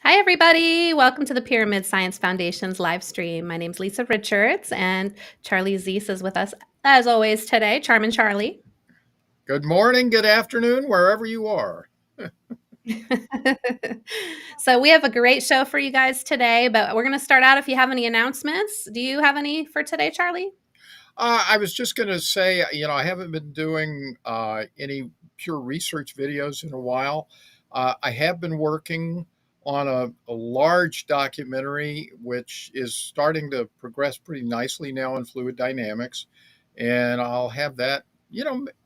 Hi, everybody. Welcome to the Pyramid Science Foundation's live stream. My name's Lisa Richards, and Charlie Zeese is with us, as always, today. Charmin Charlie. Good morning, good afternoon, wherever you are. So we have a great show for you guys today, but we're going to start out if you have any announcements. Do you have any for today, Charlie? I was just going to say, I haven't been doing any pure research videos in a while. I have been working on a large documentary, which is starting to progress pretty nicely now in fluid dynamics. And I'll have that,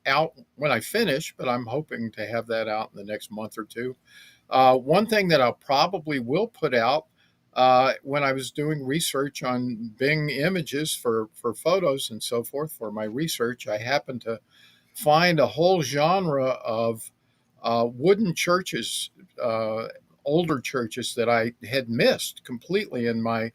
out when I finish, but I'm hoping to have that out in the next month or two. One thing that I probably will put out when I was doing research on Bing images for photos and so forth for my research, I happened to find a whole genre of wooden churches, older churches that I had missed completely in my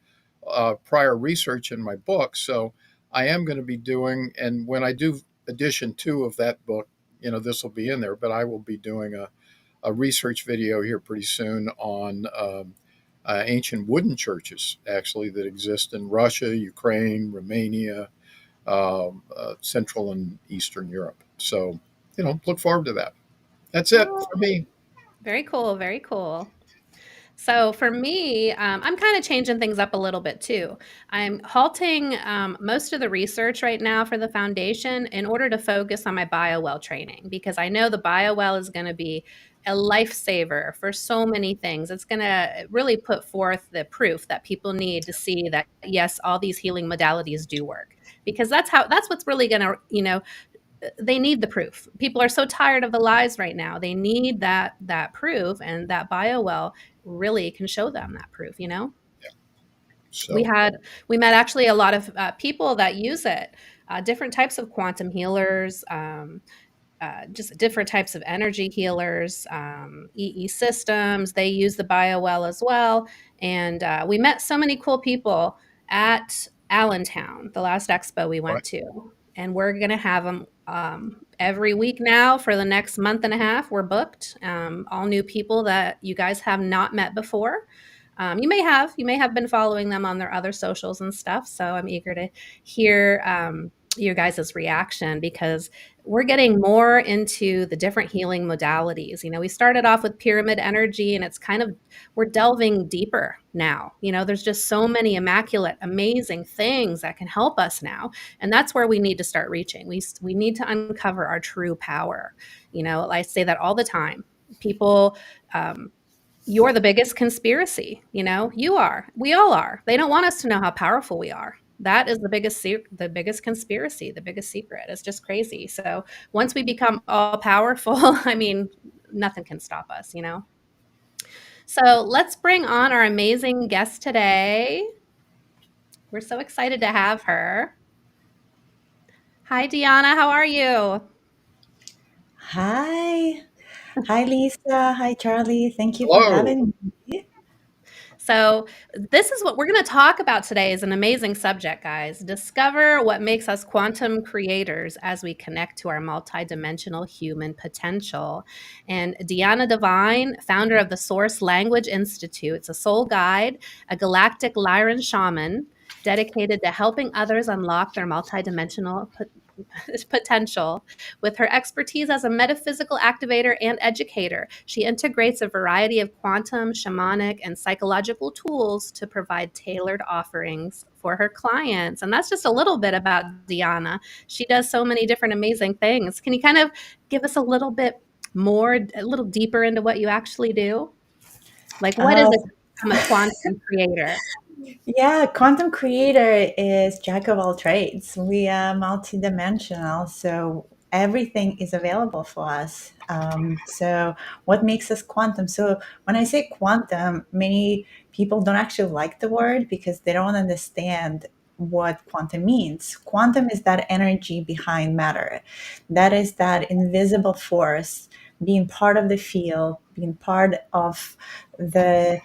prior research in my book. So I am going to be doing, and when I do edition two of that book, this will be in there, but I will be doing a research video here pretty soon on ancient wooden churches, actually, that exist in Russia, Ukraine, Romania, Central and Eastern Europe. So, look forward to that. That's it Oh, for me. very cool. Very cool. So for me, I'm kind of changing things up a little bit too. I'm halting most of the research right now for the foundation in order to focus on my BioWell training because I know the BioWell is going to be a lifesaver for so many things. It's going to really put forth the proof that people need to see that yes, all these healing modalities do work because that's what's really going to, they need the proof. People are so tired of the lies right now. They need that proof, and that BioWell really can show them that proof. We So, had we met actually a lot of people that use it, different types of quantum healers, just different types of energy healers, EE systems. They use the BioWell as well, and we met so many cool people at Allentown, the last expo we went right. to, and we're gonna have them every week now for the next month and a half. We're booked, all new people that you guys have not met before. You may have been following them on their other socials and stuff. So I'm eager to hear your guys' reaction because we're getting more into the different healing modalities. We started off with pyramid energy, and it's kind of we're delving deeper now. There's just so many immaculate, amazing things that can help us now, and that's where we need to start reaching. We need to uncover our true power. I say that all the time. People you're the biggest conspiracy. You are. We all are. They don't want us to know how powerful we are. That is the biggest conspiracy, the biggest secret. It's just crazy. So once we become all powerful, I mean, nothing can stop us. So let's bring on our amazing guest today. We're so excited to have her. Hi, Deanna. How are you? Hi. Hi, Lisa. Hi, Charlie. Thank you for Hello. having me. So, this is what we're going to talk about today is an amazing subject, guys. Discover what makes us quantum creators as we connect to our multidimensional human potential. And Deanna Divine, founder of the Source Language Institute, it's a soul guide, a galactic Lyran shaman dedicated to helping others unlock their multidimensional potential. With her expertise as a metaphysical activator and educator, she integrates a variety of quantum, shamanic, and psychological tools to provide tailored offerings for her clients. And that's just a little bit about Deanna. She does so many different amazing things. Can you kind of give us a little bit more, a little deeper into what you actually do? Like, what is Uh, it to become a quantum creator? yeah, Quantum Creator is jack of all trades. We are multidimensional, so everything is available for us. So, what makes us quantum? So, when I say quantum, many people don't actually like the word because they don't understand what quantum means. Quantum is that energy behind matter, that is that invisible force being part of the field, being part of the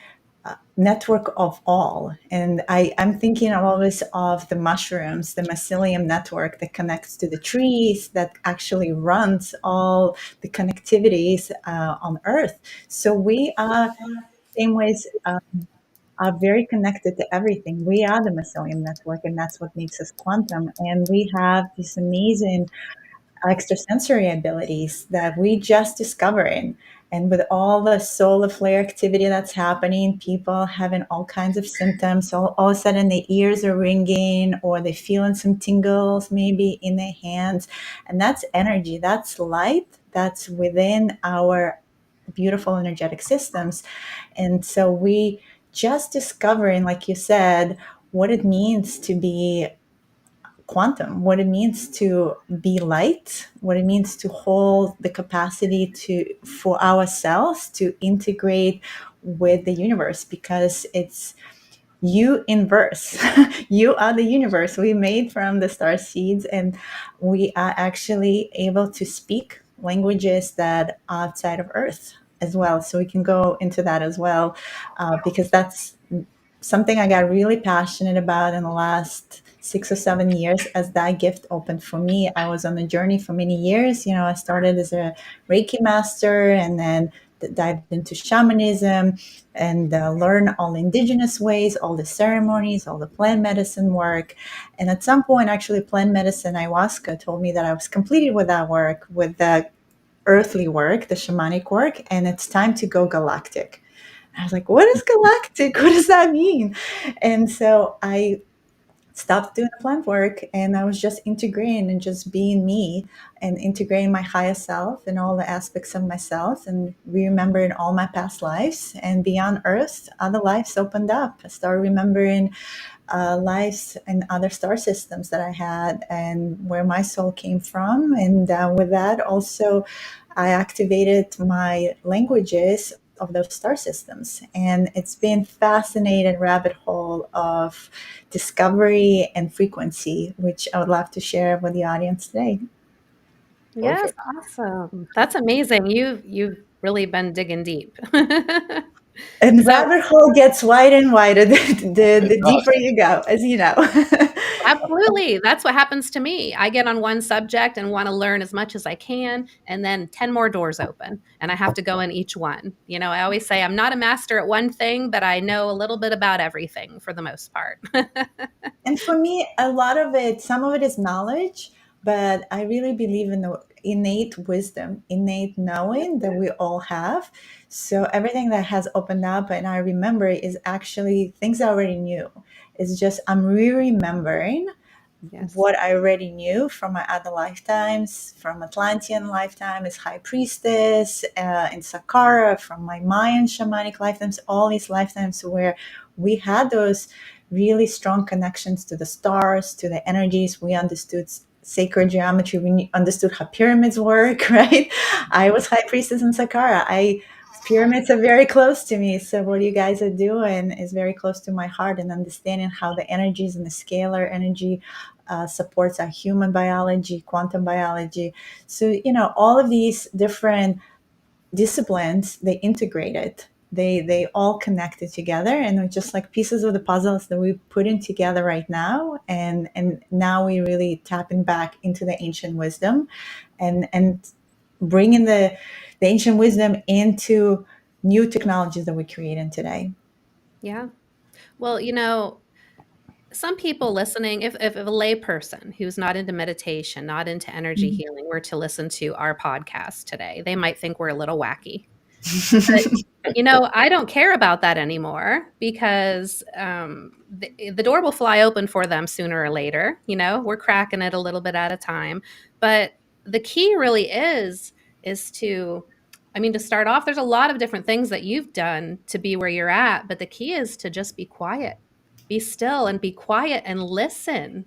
network of all. And I'm thinking always of the mushrooms, the mycelium network that connects to the trees, that actually runs all the connectivities on Earth. So we are same ways are very connected to everything. We are the mycelium network, and that's what makes us quantum. And we have this amazing extrasensory abilities that we just discovering. And with all the solar flare activity that's happening, people having all kinds of symptoms. All of a sudden, their ears are ringing, or they're feeling some tingles maybe in their hands. And that's energy, that's light, that's within our beautiful energetic systems. And so we just discovering, like you said, what it means to be quantum, what it means to be light, what it means to hold the capacity to for ourselves to integrate with the universe, because it's you inverse. You are the universe we made from the star seeds, and we are actually able to speak languages that are outside of earth as well. So we can go into that as well, because that's something I got really passionate about in the last 6 or 7 years as that gift opened for me. I was on a journey for many years. I started as a Reiki master, and then dived into shamanism, and learn all the indigenous ways, all the ceremonies, all the plant medicine work. And at some point, actually, plant medicine ayahuasca told me that I was completed with that work, with the earthly work, the shamanic work, and it's time to go galactic. I was like, what is galactic? What does that mean? And so I stopped doing the plant work, and I was just integrating and just being me, and integrating my higher self and all the aspects of myself, and remembering all my past lives. And beyond earth, other lives opened up. I started remembering lives and other star systems that I had, and where my soul came from. And with that, also, I activated my languages of those star systems. And it's been fascinating rabbit hole of discovery and frequency, which I would love to share with the audience today. Yes, Perfect. awesome. That's amazing. You've really been digging deep. And So rabbit hole gets wider and wider It the does. deeper you go, as you know. absolutely, that's what happens to me. I get on one subject and want to learn as much as I can, and then 10 more doors open, and I have to go in each one. I always say I'm not a master at one thing, but I know a little bit about everything for the most part. And for me, a lot of it, some of it is knowledge, but I really believe in the innate wisdom, innate knowing that we all have. So everything that has opened up and I remember is actually things I already knew. It's just I'm re-remembering Yes. what I already knew from my other lifetimes, from Atlantean lifetime as High Priestess, in Saqqara, from my Mayan shamanic lifetimes, all these lifetimes where we had those really strong connections to the stars, to the energies. We understood sacred geometry. We understood how pyramids work, right? I was High Priestess in Saqqara. Pyramids are very close to me. So what you guys are doing is very close to my heart, and understanding how the energies and the scalar energy supports our human biology, quantum biology. So, all of these different disciplines, they integrated. They all connected together, and they're just like pieces of the puzzles that we're putting together right now. And now we really tapping back into the ancient wisdom, and bringing the ancient wisdom into new technologies that we're creating today. Yeah. Well, some people listening, if a layperson who's not into meditation, not into energy healing, were to listen to our podcast today, they might think we're a little wacky. But, I don't care about that anymore, because the door will fly open for them sooner or later. We're cracking it a little bit at a time. But the key really is to start off, there's a lot of different things that you've done to be where you're at, but the key is to just be quiet, be still and be quiet and listen.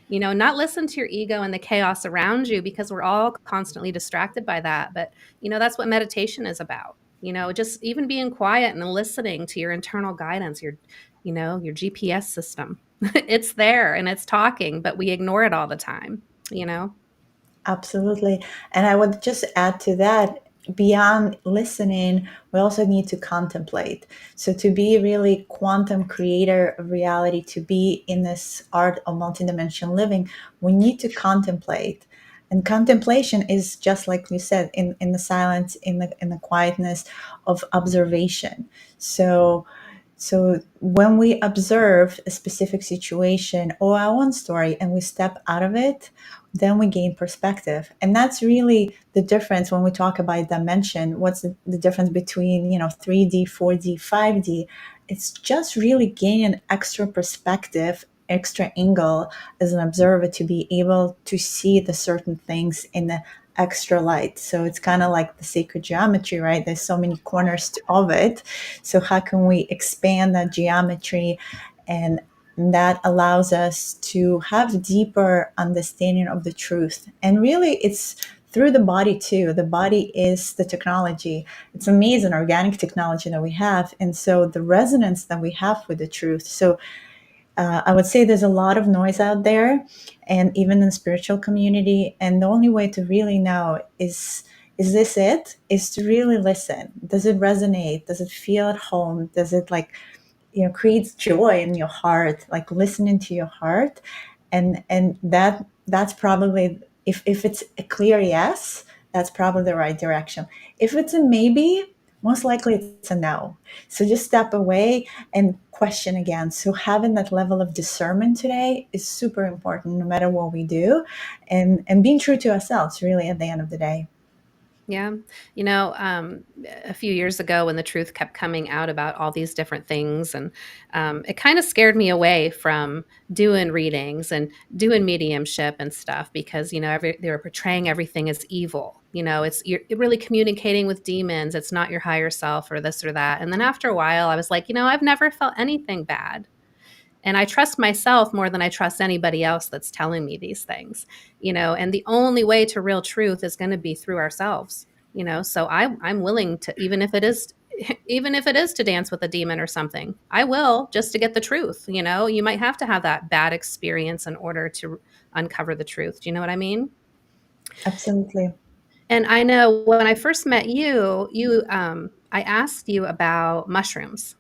Not listen to your ego and the chaos around you, because we're all constantly distracted by that. But, that's what meditation is about. Just even being quiet and listening to your internal guidance, your GPS system. It's there and it's talking, but we ignore it all the time, you know? Absolutely. And I would just add to that, beyond listening, we also need to contemplate. So to be really quantum creator of reality, to be in this art of multidimensional living, we need to contemplate. And contemplation is just like you said, in the silence, in the quietness of observation. So when we observe a specific situation or our own story and we step out of it, then we gain perspective. And that's really the difference when we talk about dimension. What's the difference between, 3D, 4D, 5D? It's just really gaining extra perspective, extra angle as an observer to be able to see the certain things in the extra light. So it's kind of like the sacred geometry, right? There's so many corners of it. So how can we expand that geometry? And that allows us to have deeper understanding of the truth. And really, it's through the body too. The body is the technology. It's amazing organic technology that we have. And so the resonance that we have with the truth. So I would say there's a lot of noise out there, and even in the spiritual community. And the only way to really know is this it? Is to really listen. Does it resonate? Does it feel at home? Does it creates joy in your heart? Like listening to your heart, and that's probably, if it's a clear yes, that's probably the right direction. If it's a maybe, most likely it's a no. So just step away and question again. So having that level of discernment today is super important, no matter what we do, and being true to ourselves, really, at the end of the day. Yeah. A few years ago when the truth kept coming out about all these different things, and it kind of scared me away from doing readings and doing mediumship and stuff because, they were portraying everything as evil. You're really communicating with demons. It's not your higher self or this or that. And then after a while, I was like, I've never felt anything bad. And I trust myself more than I trust anybody else that's telling me these things, and the only way to real truth is going to be through ourselves, so I'm willing to, even if it is to dance with a demon or something, I will, just to get the truth. You might have to have that bad experience in order to uncover the truth. Do you know what I mean? Absolutely. And I know when I first met I asked you about mushrooms.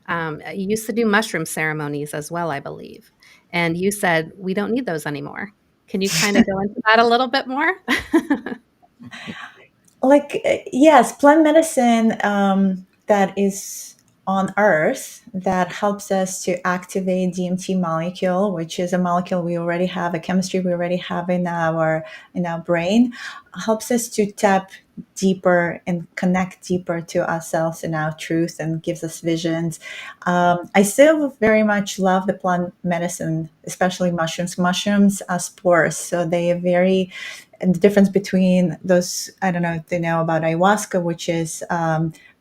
You used to do mushroom ceremonies as well, I believe. And you said, we don't need those anymore. Can you kind of go into that a little bit more? Yes, plant medicine that is on earth, that helps us to activate DMT molecule, which is a molecule we already have, a chemistry we already have in our brain, helps us to tap deeper and connect deeper to ourselves and our truth, and gives us visions. I still very much love the plant medicine, especially mushrooms. Mushrooms are spores, so they are very, and the difference between those, I don't know if they know about ayahuasca, which is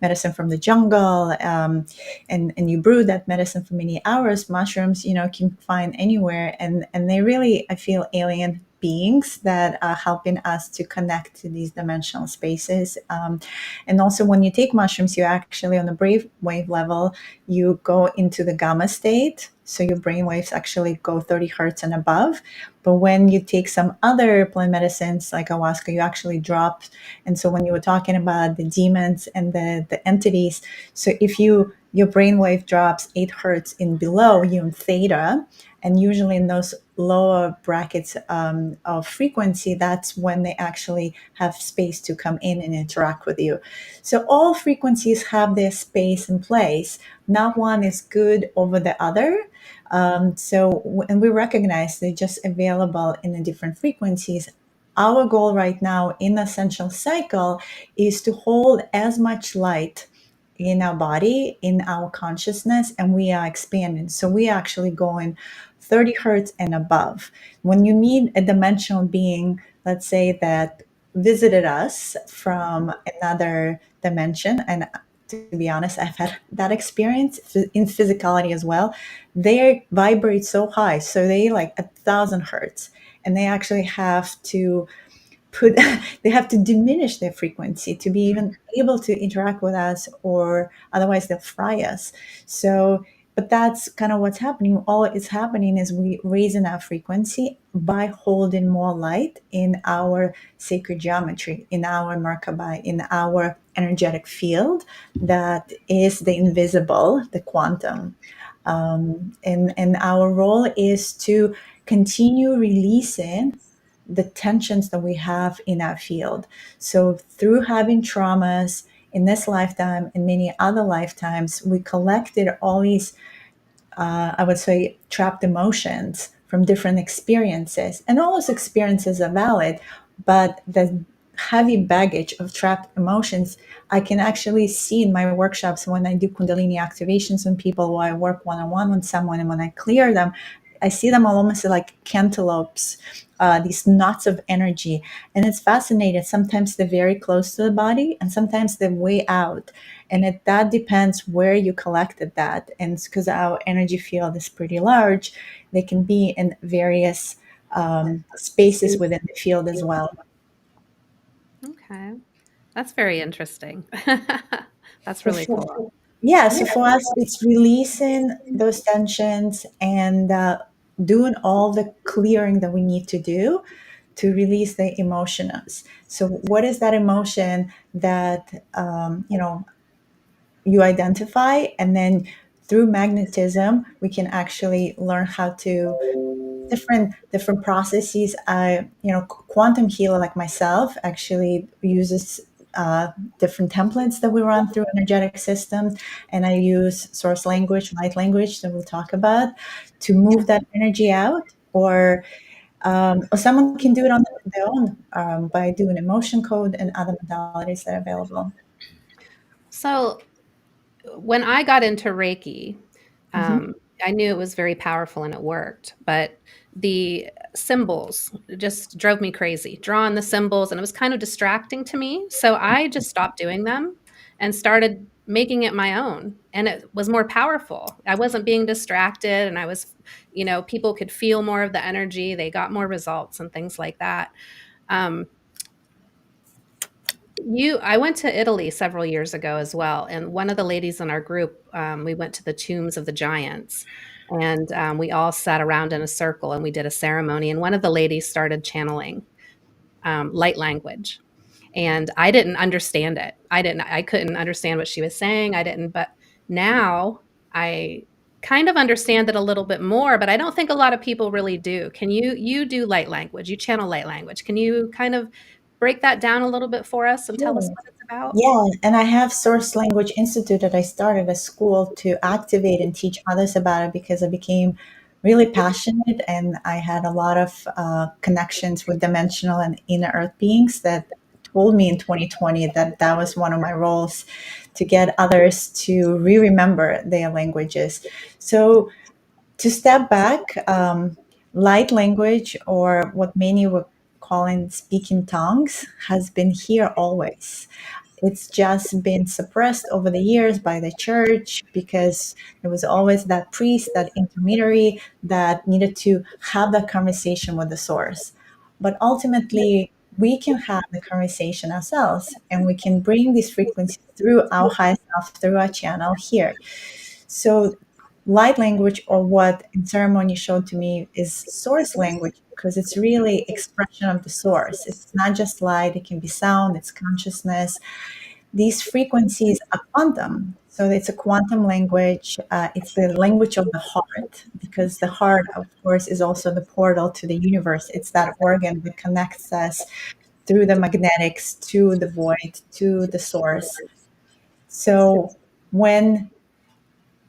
medicine from the jungle, and you brew that medicine for many hours. Mushrooms, can find anywhere, and they really, I feel, alien beings that are helping us to connect to these dimensional spaces. And also, when you take mushrooms, you actually, on the brave wave level, you go into the gamma state. So your brain waves actually go 30 hertz and above. But when you take some other plant medicines like ayahuasca, you actually drop. And so when you were talking about the demons and the entities, so if your brainwave drops 8 hertz in below, you're in theta. And usually in those lower brackets of frequency, that's when they actually have space to come in and interact with you. So all frequencies have their space and place. Not one is good over the other. And we recognize they're just available in the different frequencies. Our goal right now in the Essential Cycle is to hold as much light in our body, in our consciousness, and we are expanding. So we are actually going 30 hertz and above. When you meet a dimensional being, let's say, that visited us from another dimension, and to be honest, I've had that experience in physicality as well. They vibrate so high, so they like 1,000 hertz, and they actually have to put they have to diminish their frequency to be even able to interact with us, or otherwise they'll fry us. So, but that's kind of what's happening. All is happening is we raising our frequency by holding more light in our sacred geometry, in our Merkaba, in our energetic field that is the invisible, the quantum. And our role is to continue releasing the tensions that we have in our field. So through having traumas in this lifetime and many other lifetimes, we collected all these, I would say, trapped emotions from different experiences. And all those experiences are valid, but the heavy baggage of trapped emotions, I can actually see in my workshops when I do Kundalini activations on people, or I work one on one with someone, and when I clear them, I see them all almost like cantaloupes, these knots of energy. And it's fascinating. Sometimes they're very close to the body, and sometimes they're way out. And that depends where you collected that. And because our energy field is pretty large, they can be in various spaces within the field as well. Okay. That's very interesting. That's So really for, cool. yeah, so for us, it's releasing those tensions and doing all the clearing that we need to do to release the emotions. So, what is that emotion that you identify, and then through magnetism, we can actually learn how to different processes. Quantum healer like myself actually uses different templates that we run through energetic systems, and I use source language, light language that we'll talk about, to move that energy out. Or someone can do it on their own by doing emotion code and other modalities that are available. So when I got into Reiki, Mhm. um, I knew it was very powerful and it worked, but the symbols just drove me crazy, drawing the symbols, and it was kind of distracting to me. So I just stopped doing them and started making it my own. And it was more powerful. I wasn't being distracted, and people could feel more of the energy. They got more results and things like that. Um, I went to Italy several years ago as well, and one of the ladies in our group, we went to the tombs of the giants, and we all sat around in a circle and we did a ceremony. And one of the ladies started channeling light language, and I didn't understand it. I couldn't understand what she was saying. I didn't, but now I kind of understand it a little bit more, but I don't think a lot of people really do. You do light language, you channel light language. Can you kind of break that down a little bit for us and tell us Sure. what it's about? Yeah, and I have Source Language Institute that I started a school to activate and teach others about it because I became really passionate, and I had a lot of connections with dimensional and inner earth beings that told me in 2020 that that was one of my roles, to get others to re-remember their languages. So to step back, light language, or what many would call in speaking tongues, has been here always. It's just been suppressed over the years by the church because there was always that priest, that intermediary that needed to have that conversation with the source. But ultimately, we can have the conversation ourselves, and we can bring these frequencies through our higher self, through our channel here. So, light language, or what in ceremony showed to me, is source language, because it's really expression of the source. It's not just light, it can be sound, it's consciousness. These frequencies are quantum. So it's a quantum language. It's the language of the heart, because the heart, of course, is also the portal to the universe. It's that organ that connects us through the magnetics to the void, to the source. So when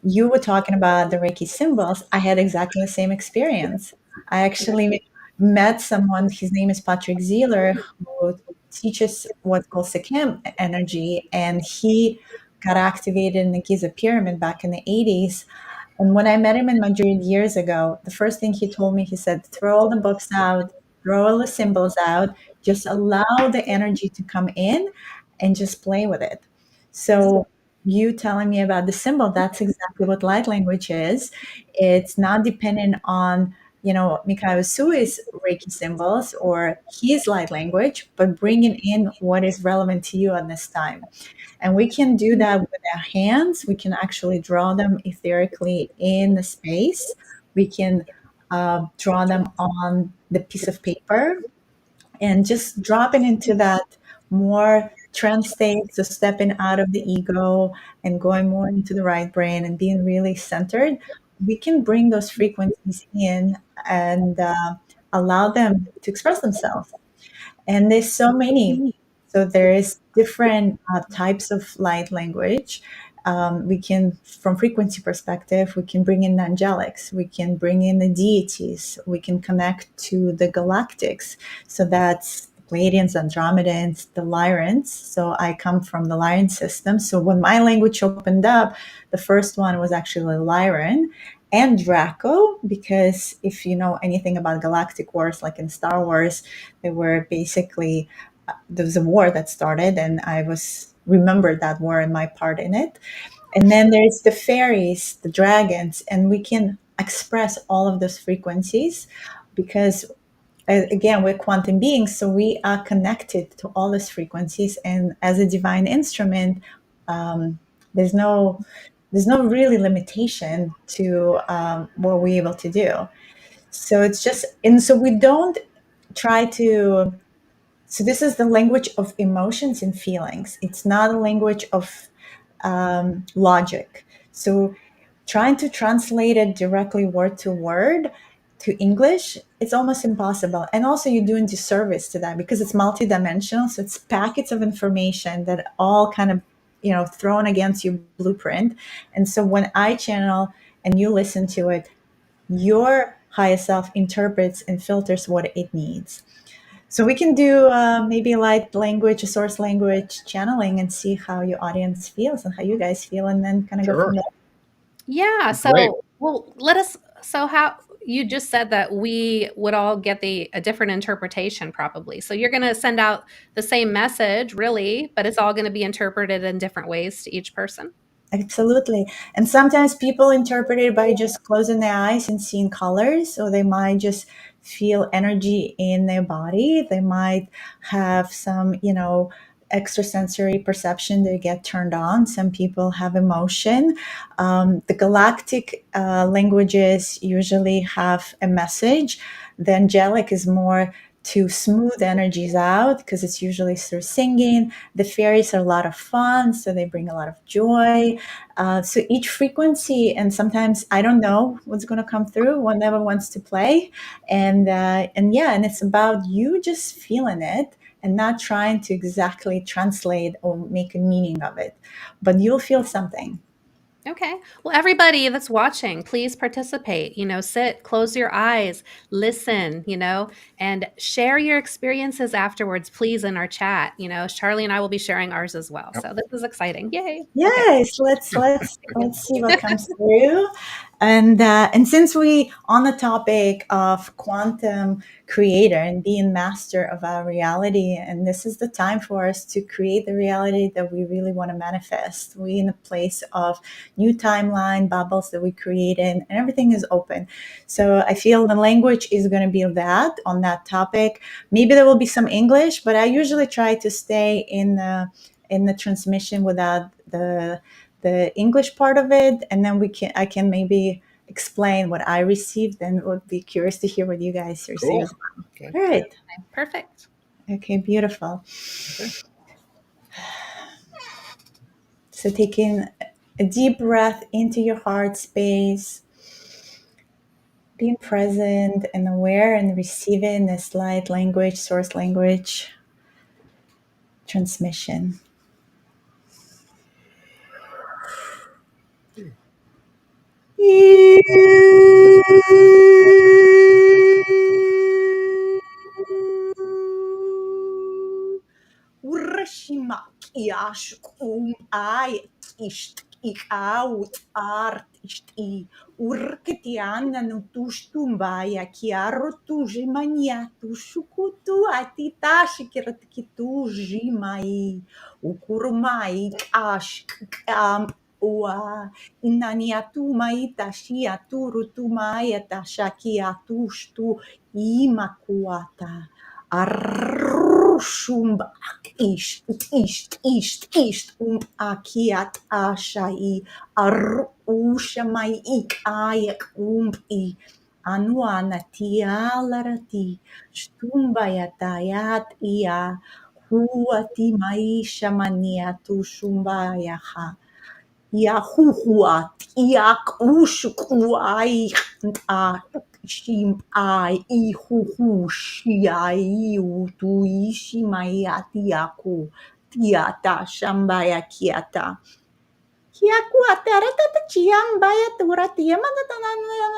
you were talking about the Reiki symbols, I had exactly the same experience. I actually met someone, his name is Patrick Zieler, who teaches what's called Sikkim energy, and he got activated in the Giza pyramid back in the 80s. And when I met him in Madrid years ago, the first thing he told me, he said, throw all the books out, throw all the symbols out, just allow the energy to come in and just play with it. So you telling me about the symbol, that's exactly what light language is. It's not dependent on, Mikhail Sui's Reiki symbols or his light language, but bringing in what is relevant to you at this time. And we can do that with our hands. We can actually draw them etherically in the space. We can draw them on the piece of paper, and just dropping into that more trance state. So stepping out of the ego and going more into the right brain and being really centered, we can bring those frequencies in, and allow them to express themselves. And there's so many. So there is different types of light language. We can, from frequency perspective, we can bring in the angelics, we can bring in the deities, we can connect to the galactics. So that's the Pleiadians, Andromedans, the Lyrans. So I come from the Lyran system. So when my language opened up, the first one was actually Lyran and Draco, because if you know anything about galactic wars, like in Star Wars, they were basically there was a war that started, and I was remembered that war and my part in it. And then there's the fairies, the dragons, and we can express all of those frequencies because again, we're quantum beings, so we are connected to all these frequencies. And as a divine instrument, um, there's no really limitation to what we're able to do. So it's just, and so we don't try to. So this is the language of emotions and feelings. It's not a language of logic. So trying to translate it directly word to word to English, it's almost impossible. And also you're doing disservice to that because it's multidimensional. So it's packets of information that all kind of, thrown against your blueprint. And so when I channel and you listen to it, your higher self interprets and filters what it needs. So we can do maybe light language, a source language channeling and see how your audience feels and how you guys feel, and then kind of go from Sure. there. Yeah. Great. So, well, so how you just said that we would all get a different interpretation probably. So you're going to send out the same message really, but it's all going to be interpreted in different ways to each person. Absolutely. And sometimes people interpret it by just closing their eyes and seeing colors, or they might just feel energy in their body. They might have some, extrasensory perception. They get turned on. Some people have emotion. The galactic languages usually have a message. The angelic is more to smooth energies out because it's usually through singing. The fairies are a lot of fun, so they bring a lot of joy. So each frequency, and sometimes I don't know what's going to come through. Whatever wants to play, and yeah, and it's about you just feeling it and not trying to exactly translate or make a meaning of it, but you'll feel something. Okay. Well, everybody that's watching, please participate. Sit, close your eyes, listen, and share your experiences afterwards, please, in our chat. Charlie and I will be sharing ours as well. Yep. So this is exciting. Yay. Okay. Yes, let's see what comes through. And since we on the topic of quantum creator and being master of our reality, and this is the time for us to create the reality that we really want to manifest. We in a place of new timeline bubbles that we created, and everything is open. So I feel the language is going to be that on that topic. Maybe there will be some English, but I usually try to stay in the transmission without the English part of it, and then I can maybe explain what I received, and would be curious to hear what you guys receive Cool. as well. Okay. All right. Perfect. Okay, beautiful. Okay. So taking a deep breath into your heart space, being present and aware and receiving this light language, source language transmission. Urshima kiash I isht out art ishti urketiana no tushtumbaya kiaro tujimania tushukutu atitashi kiratikitu jimai ukurumai ash ua inaniatu maita shia turutu maia tashakia tushtu imakuata arrushumba isht akiat ashai arushamai ayak i anuana tialarati shtumbayatayat ia huati maisha mania tu shumbayaha Yahuhuat Yak Ushukuai shim I hu hu shi I u tu ishi mayati aku tiata shambaya kiata. Kiaku atera tata chiam baya tura tiama tata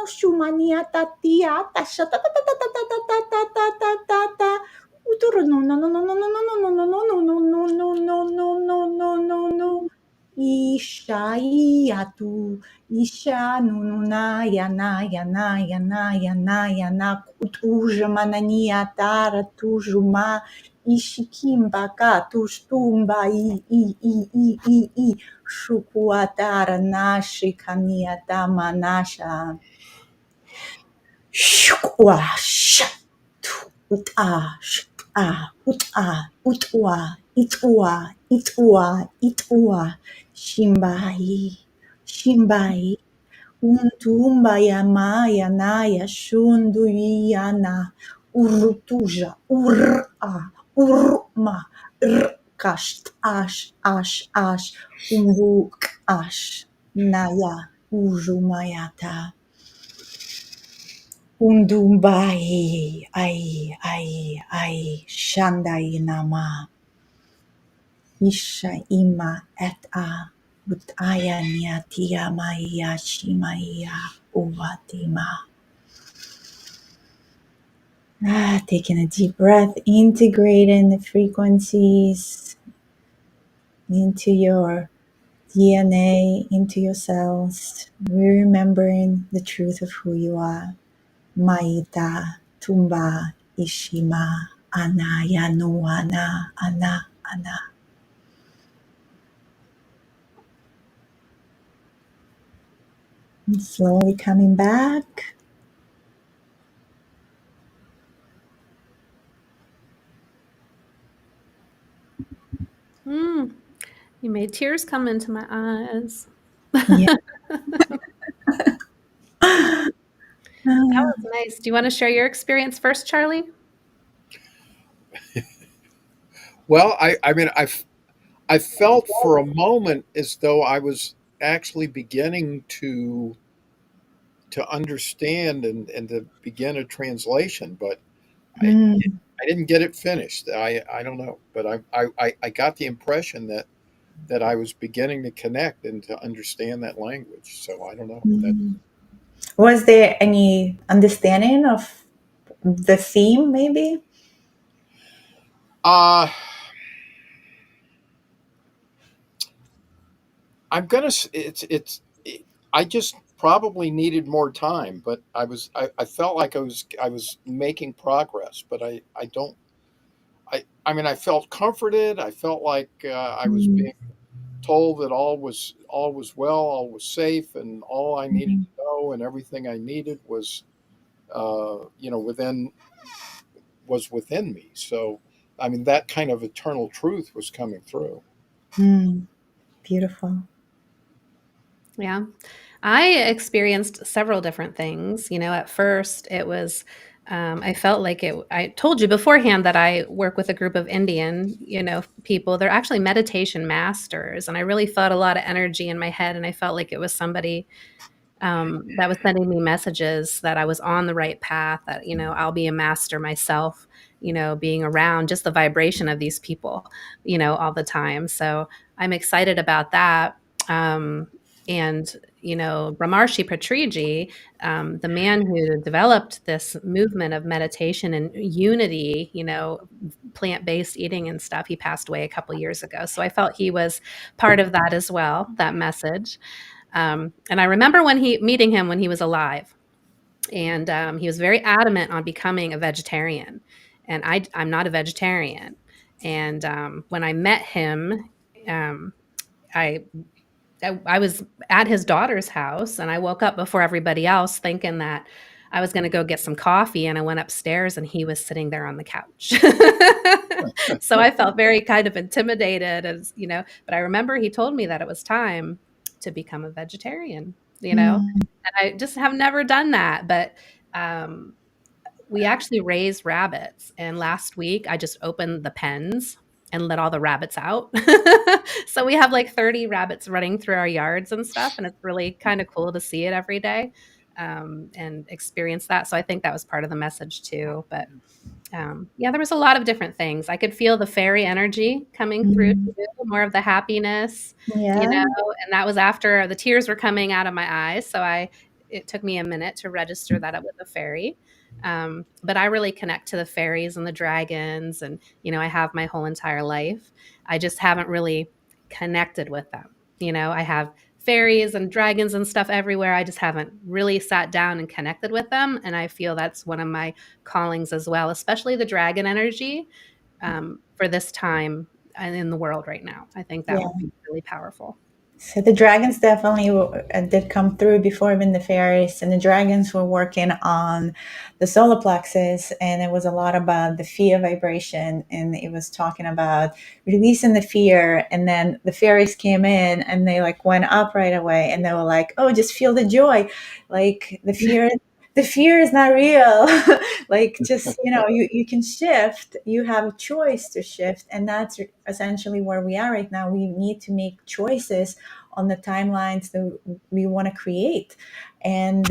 shumania tatia tasha tata tata tata tata tata tata uturu no no no no no no no no no no no no no no no no no no no Isha iatu Isha nununa yana yana yana yana yana kutuja manania tara tujuma Ishikimba ka tustumba I Shukuatara nashi kaniata manasha. Shukwa shatu uta shukta utwa itwa shimbai untumba ya maya naya shundu yana urutuja urma kasht ash umbuk ash naya ujumayata undumbai ai shandai nama isha ima et a Butaya niatia maya shimaya uvatima. Taking a deep breath, integrating the frequencies into your DNA, into your cells, remembering the truth of who you are. Maita, Tumba, Ishima, Ana, Yanu, Ana, Ana, Ana. And slowly coming back. You made tears come into my eyes. Yeah. That was nice. Do you want to share your experience first, Charlie? Well, I mean, I felt for a moment as though I was actually beginning to understand and to begin a translation, but I Mm, I didn't get it finished. I don't know, but I got the impression that I was beginning to connect and to understand that language. So I don't know. That mm. Was there any understanding of the theme, maybe? uh I'm gonna. I just probably needed more time, but I felt like I was making progress, but I don't. I mean, I felt comforted. I felt like I was Mm, being told that all was well, all was safe, and all I needed mm, to know and everything I needed was within was within me. So, I mean, that kind of eternal truth was coming through. mm. Beautiful. Yeah. I experienced several different things. At first it was, I felt like I told you beforehand that I work with a group of Indian, people. They're actually meditation masters. And I really felt a lot of energy in my head. And I felt like it was somebody that was sending me messages that I was on the right path, that, I'll be a master myself, being around just the vibration of these people, all the time. So I'm excited about that. And, Ramarshi Patriji, the man who developed this movement of meditation and unity, plant-based eating and stuff, he passed away a couple years ago. So I felt he was part of that as well, that message. And I remember meeting him when he was alive, and he was very adamant on becoming a vegetarian, and I'm not a vegetarian. And when I met him, um, I I was at his daughter's house, and I woke up before everybody else thinking that I was gonna go get some coffee, and I went upstairs, and he was sitting there on the couch. So I felt very kind of intimidated, but I remember he told me that it was time to become a vegetarian, Mm, and I just have never done that, but, um, we actually raise rabbits, and last week I just opened the pens and let all the rabbits out. So we have like 30 rabbits running through our yards and stuff, and it's really kind of cool to see it every day. and experience that. So I think that was part of the message too. But yeah, there was a lot of different things. I could feel the fairy energy coming through Mm. too, more of the happiness, Yeah. and that was after the tears were coming out of my eyes. So it took me a minute to register that it was a fairy. But I really connect to the fairies and the dragons, and I have my whole entire life. I just haven't really connected with them. I have fairies and dragons and stuff everywhere. I just haven't really sat down and connected with them. And I feel that's one of my callings as well, especially the dragon energy for this time and in the world right now. I think that Yeah. would be really powerful. So the dragons definitely did come through before even the fairies, and the dragons were working on the solar plexus, and it was a lot about the fear vibration, and it was talking about releasing the fear. And then the fairies came in, and they like went up right away, and they were like, "Oh, just feel the joy, like the fear is not real." Like, just you can shift, you have a choice to shift, and that's essentially where we are right now. We need to make choices on the timelines that we want to create, and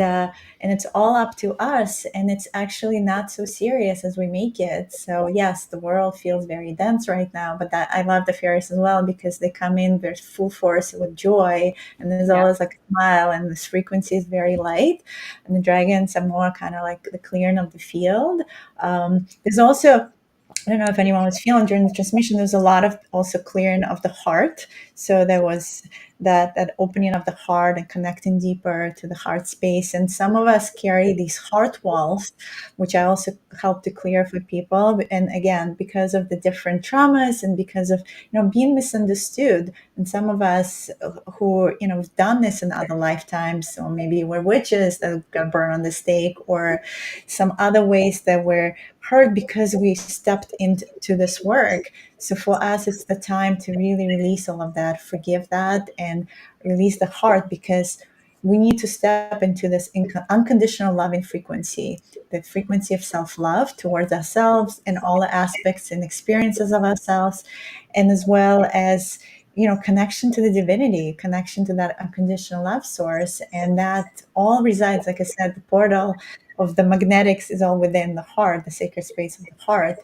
it's all up to us, and it's actually not so serious as we make it. So yes, the world feels very dense right now, but that I love the fairies as well, because they come in with full force with joy, and there's Yeah. always like a smile, and this frequency is very light. And the dragons are more kind of like the clearing of the field. There's also, I don't know if anyone was feeling during the transmission, there's a lot of also clearing of the heart. So there was that opening of the heart and connecting deeper to the heart space. And some of us carry these heart walls, which I also help to clear for people. And again, because of the different traumas, and because of being misunderstood. And some of us who have done this in other lifetimes, or maybe we're witches that got burned on the stake, or some other ways that we're hurt because we stepped into this work. So for us, it's the time to really release all of that, forgive that, and release the heart, because we need to step into this unconditional loving frequency, the frequency of self-love towards ourselves and all the aspects and experiences of ourselves, and as well as connection to the divinity, connection to that unconditional love source. And that all resides, like I said, the portal of the magnetics is all within the heart, the sacred space of the heart.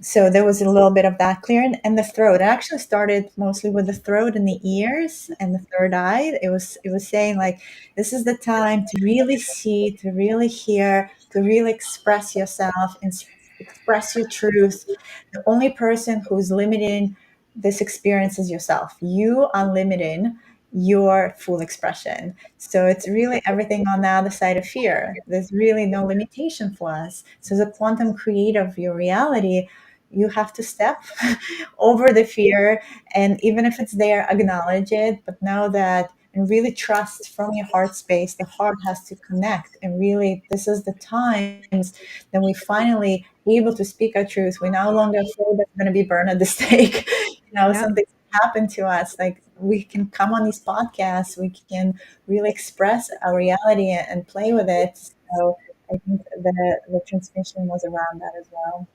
So there was a little bit of that clearing. And the throat, it actually started mostly with the throat and the ears and the third eye. It was saying like, this is the time to really see, to really hear, to really express yourself and express your truth. The only person who's limiting this experience is yourself. You are limiting your full expression. So it's really everything on the other side of fear. There's really no limitation for us. So as a quantum creator of your reality, you have to step over the fear, and even if it's there, acknowledge it, but know that, and really trust from your heart space. The heart has to connect, and really this is the times that we finally able to speak our truth. We're no longer afraid that we're going to be burned at the stake. Yeah. Something happened to us, like we can come on these podcasts, we can really express our reality and play with it. So I think the transmission was around that as well.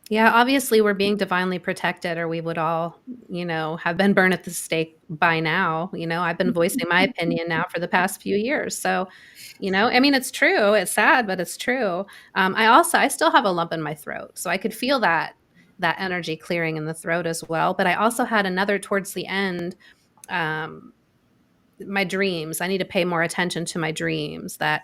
Yeah, obviously we're being divinely protected, or we would all, have been burned at the stake by now. I've been voicing my opinion now for the past few years. So, I mean, it's true. It's sad, but it's true. I still have a lump in my throat, so I could feel that energy clearing in the throat as well. But I also had another towards the end. Um, my dreams. I need to pay more attention to my dreams. That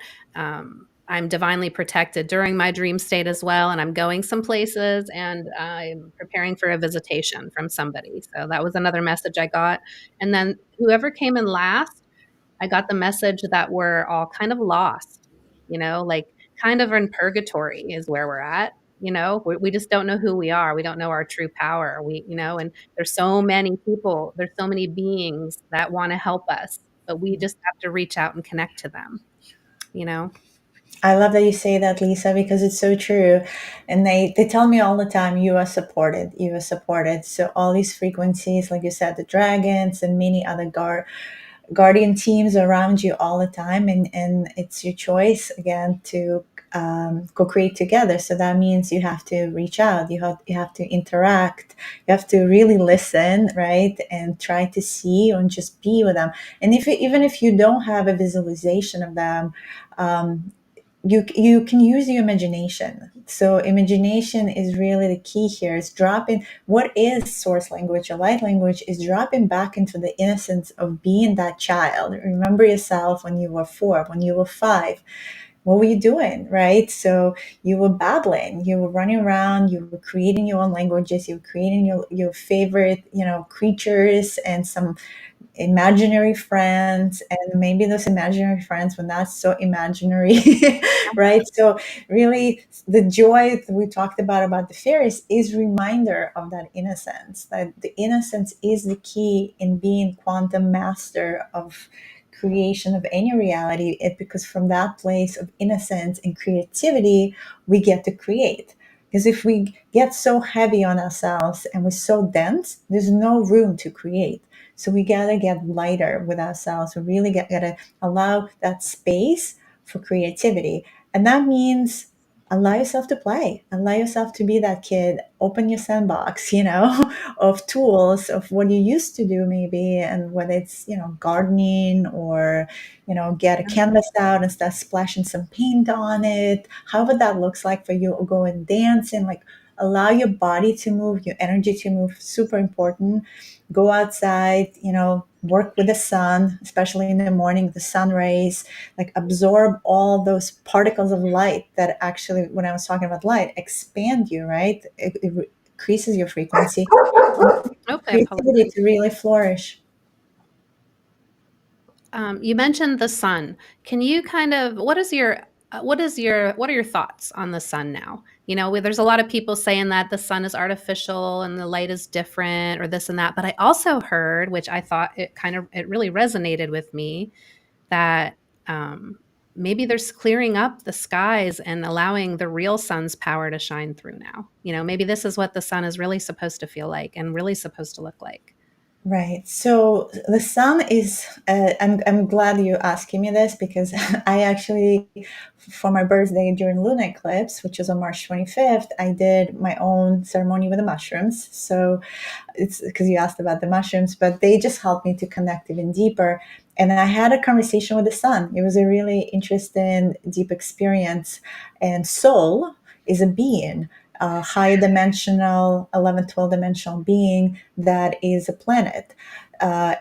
I'm divinely protected during my dream state as well, and I'm going some places, and I'm preparing for a visitation from somebody. So that was another message I got. And then whoever came in last, I got the message that we're all kind of lost, like kind of in purgatory is where we're at. We just don't know who we are. We don't know our true power. And there's so many people, there's so many beings that want to help us, but we just have to reach out and connect to them, you know? I love that you say that, Lisa, because it's so true. And they tell me all the time, you are supported, you are supported. So all these frequencies, like you said, the dragons and many other guardian teams around you all the time. And it's your choice, again, to co-create together. So that means you have to reach out, you have to interact, you have to really listen, right, and try to see and just be with them. And even if you don't have a visualization of them, you can use your imagination. So imagination is really the key here. Is dropping what is source language or light language is dropping back into the innocence of being that child. Remember yourself when you were 4, when you were 5. What were you doing, right? So you were babbling, you were running around, you were creating your own languages, you were creating your favorite, creatures and some imaginary friends, and maybe those imaginary friends were not so imaginary. Right? So really the joy that we talked about the fairies is reminder of that innocence, that the innocence is the key in being quantum master of creation of any reality. Because from that place of innocence and creativity we get to create. Because if we get so heavy on ourselves and we're so dense, there's no room to create. So we gotta get lighter with ourselves. We really gotta allow that space for creativity. And that means allow yourself to play, allow yourself to be that kid, open your sandbox, of tools of what you used to do maybe, and whether it's, gardening or, get a canvas out and start splashing some paint on it, however that looks like for you, or go and dance and like allow your body to move, your energy to move, super important. Go outside, work with the sun, especially in the morning, the sun rays, like absorb all those particles of light that actually, when I was talking about light, expand you, right? It increases your frequency, Oh, I creativity apologize. to really flourish. You mentioned the sun. Can you kind of what are your thoughts on the sun now? There's a lot of people saying that the sun is artificial and the light is different or this and that, but I also heard, which I thought it really resonated with me, that um, maybe there's clearing up the skies and allowing the real sun's power to shine through now. Maybe this is what the sun is really supposed to feel like and really supposed to look like. Right. So the sun is, I'm glad you're asking me this because I actually, for my birthday during lunar eclipse, which was on March 25th, I did my own ceremony with the mushrooms. So it's because you asked about the mushrooms, but they just helped me to connect even deeper. And then I had a conversation with the sun. It was a really interesting, deep experience. And soul is a being, a higher dimensional, 11, 12 dimensional being that is a planet. Uh,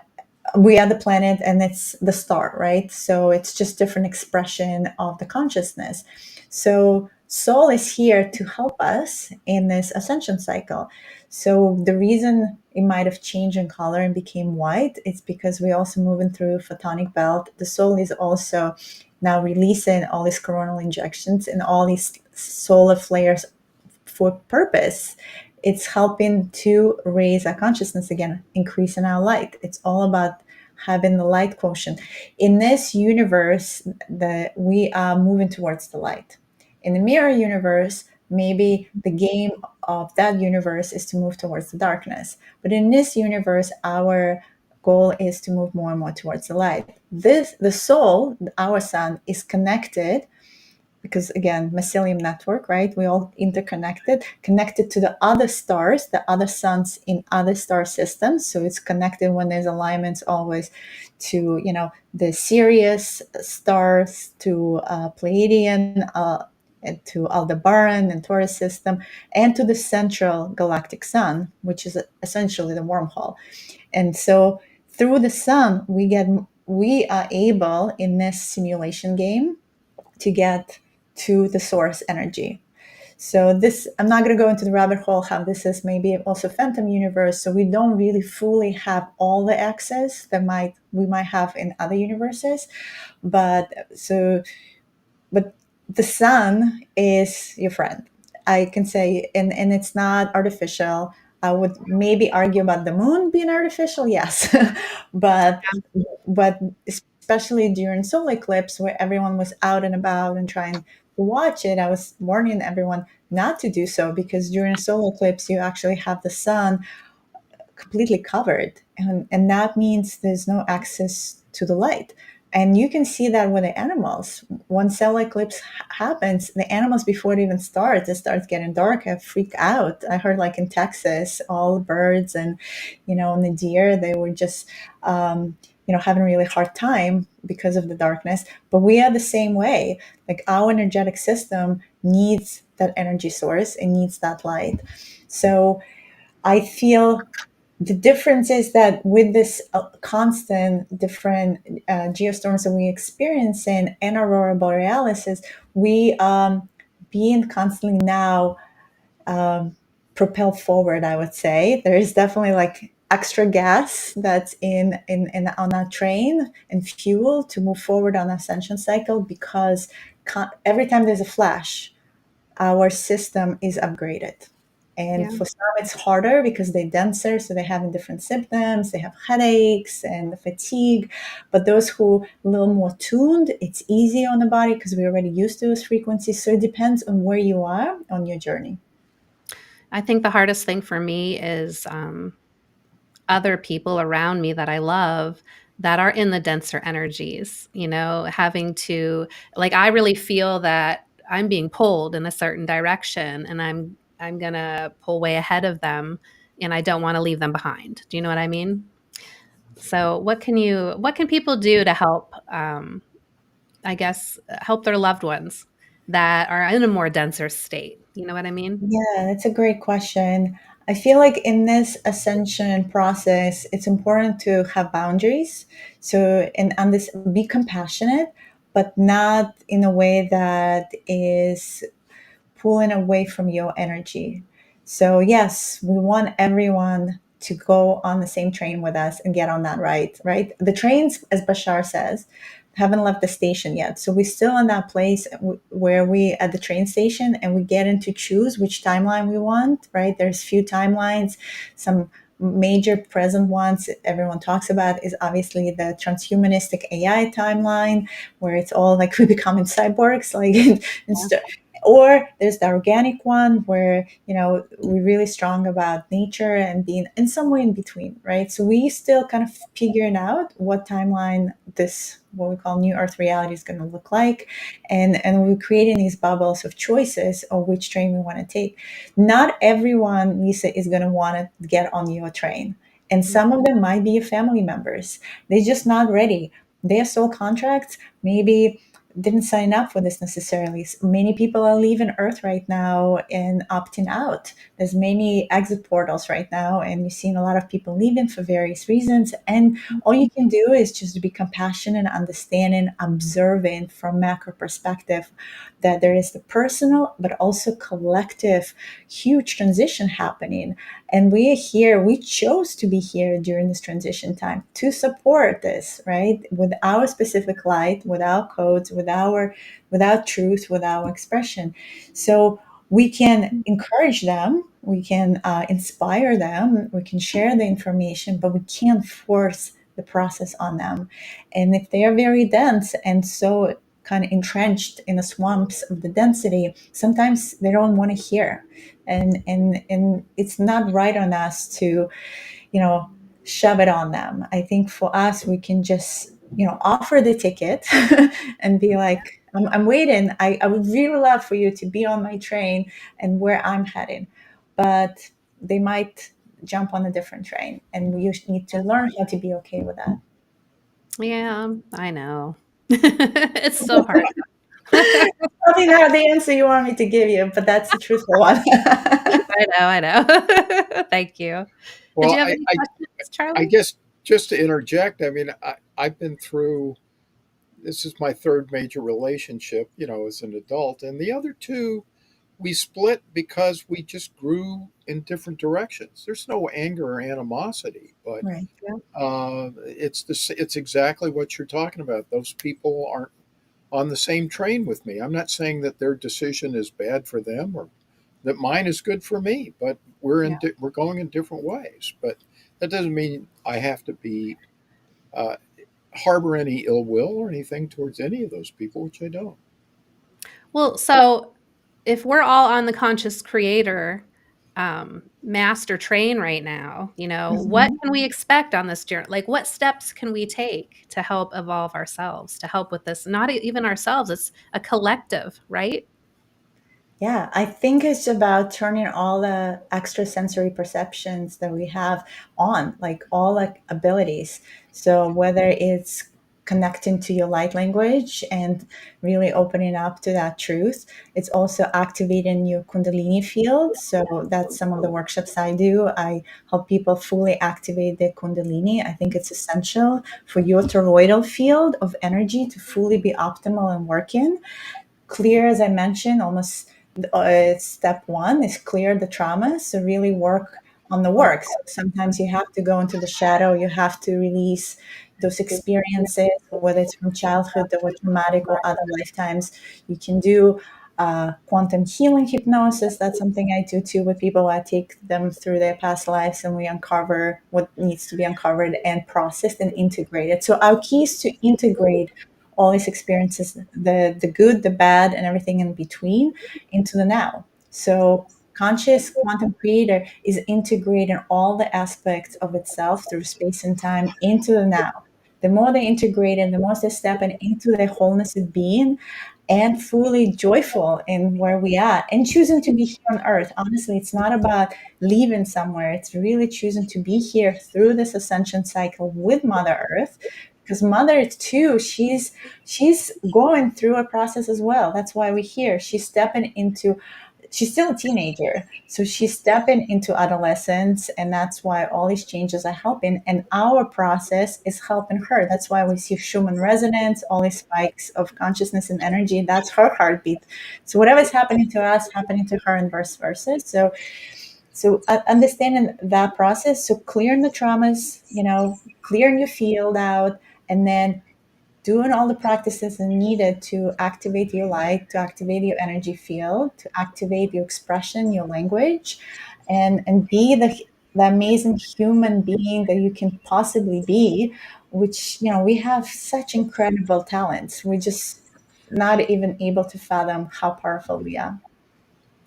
we are the planet and it's the star, right? So it's just different expression of the consciousness. So soul is here to help us in this ascension cycle. So the reason it might have changed in color and became white, it's because we're also moving through photonic belt. The soul is also now releasing all these coronal injections and all these solar flares for purpose. It's helping to raise our consciousness again, increasing our light. It's all about having the light quotient. In this universe, that we are moving towards the light. In the mirror universe, maybe the game of that universe is to move towards the darkness. But in this universe, our goal is to move more and more towards the light. The soul, our sun, is connected because again, mycelium network, right? We all interconnected, connected to the other stars, the other suns in other star systems. So it's connected when there's alignments always to, the Sirius stars, to Pleiadian, and to Aldebaran and Taurus system, and to the central galactic sun, which is essentially the wormhole. And so through the sun, we are able in this simulation game to get to the source energy. So this, I'm not going to go into the rabbit hole how this is maybe also phantom universe. So we don't really fully have all the access that we might have in other universes. But the sun is your friend. I can say, and it's not artificial. I would maybe argue about the moon being artificial, yes, but but especially during solar eclipse where everyone was out and about and trying to watch it, I was warning everyone not to do so because during a solar eclipse you actually have the sun completely covered, and that means there's no access to the light. And you can see that with the animals. When solar eclipse happens, the animals, before it even starts, it starts getting dark and freak out. I heard like in Texas, all the birds and, and the deer, they were just, having a really hard time because of the darkness. But we are the same way. Like our energetic system needs that energy source. It needs that light. So I feel the difference is that with this constant different geostorms that we experience in aurora borealis, is we being constantly now propelled forward. I would say there is definitely like extra gas that's in on that train and fuel to move forward on the ascension cycle, because every time there's a flash, our system is upgraded. And Yeah. for some, it's harder because they're denser, so they're having different symptoms. They have headaches and fatigue. But those who are a little more tuned, it's easy on the body because we're already used to those frequencies. So it depends on where you are on your journey. I think the hardest thing for me is other people around me that I love that are in the denser energies, having to, like, I really feel that I'm being pulled in a certain direction and I'm going to pull way ahead of them and I don't want to leave them behind. Do you know what I mean? So what can people do to help I guess help their loved ones that are in a more denser state? You know what I mean? Yeah, that's a great question. I feel like in this ascension process, it's important to have boundaries. So, and on this, be compassionate, but not in a way that is pulling away from your energy. So, yes, we want everyone to go on the same train with us and get on that ride, right? The trains, as Bashar says, haven't left the station yet. So we're still in that place where we at the train station and we get in to choose which timeline we want, right? There's few timelines. Some major present ones everyone talks about is obviously the transhumanistic AI timeline, where it's all like we becoming cyborgs, like instead, or there's the organic one where we're really strong about nature and being in somewhere in between, right? So we still kind of figuring out what timeline this what we call new earth reality is going to look like, and we're creating these bubbles of choices of which train we want to take. Not everyone, Lisa, is going to want to get on your train, and some of them might be your family members. They're just not ready. Their soul contracts maybe didn't sign up for this necessarily. Many people are leaving Earth right now and opting out. There's many exit portals right now, and you're seeing a lot of people leaving for various reasons. And all you can do is just be compassionate, understanding, observing from macro perspective that there is the personal, but also collective, huge transition happening. And we are here, we chose to be here during this transition time to support this, right? With our specific light, with our codes, without truth, with our expression. So we can encourage them, we can inspire them, we can share the information, but we can't force the process on them. And if they are very dense and so kind of entrenched in the swamps of the density, sometimes they don't want to hear. And it's not right on us to, you know, shove it on them. I think for us, we can just, offer the ticket and be like, I'm waiting. I would really love for you to be on my train and where I'm heading. But they might jump on a different train, and you need to learn how to be okay with that. Yeah, I know. It's so hard. Probably not the answer you want me to give you, but that's the truthful one. I know. Thank you. Did you Well, have any questions, I Charlie? guess just to interject, I mean, I've been through, this is my third major relationship, as an adult. And the other two, we split because we just grew in different directions. There's no anger or animosity, but Right. it's exactly what you're talking about. Those people aren't on the same train with me. I'm not saying that their decision is bad for them or that mine is good for me, but Yeah. we're going in different ways. But that doesn't mean I have to be uh, harbor any ill will or anything towards any of those people, which I don't. Well, so if we're all on the conscious creator, master train right now. What Mhm. can we expect on this journey? Like, what steps can we take to help evolve ourselves, to help with this? Not even ourselves, it's a collective, right? Yeah, I think it's about turning all the extrasensory perceptions that we have on, like all like abilities. So whether it's connecting to your light language and really opening up to that truth, it's also activating your Kundalini field. So that's some of the workshops I do. I help people fully activate their Kundalini. I think it's essential for your toroidal field of energy to fully be optimal and working clear, as I mentioned, almost step one is clear the trauma. So really work on the work. So sometimes you have to go into the shadow. You have to release those experiences, whether it's from childhood that were traumatic or other lifetimes. You can do quantum healing hypnosis. That's something I do too with people. I take them through their past lives and we uncover what needs to be uncovered and processed and integrated. So our key is to integrate all these experiences, the good, the bad, and everything in between, into the now. So conscious quantum creator is integrating all the aspects of itself through space and time into the now. The more they integrate it, the more they're stepping into the wholeness of being and fully joyful in where we are and choosing to be here on earth. Honestly, it's not about leaving somewhere. It's really choosing to be here through this ascension cycle with Mother Earth, because Mother too, she's going through a process as well. That's why we're here. She's still a teenager, so she's stepping into adolescence, and that's why all these changes are helping, and our process is helping her. That's why we see Schumann resonance, all these spikes of consciousness and energy. That's her heartbeat. So whatever's happening to us happening to her, and vice versa. So understanding that process, so clearing the traumas, clearing your field out, and then doing all the practices needed to activate your light, to activate your energy field, to activate your expression, your language, and be the amazing human being that you can possibly be, which, we have such incredible talents. We're just not even able to fathom how powerful we are.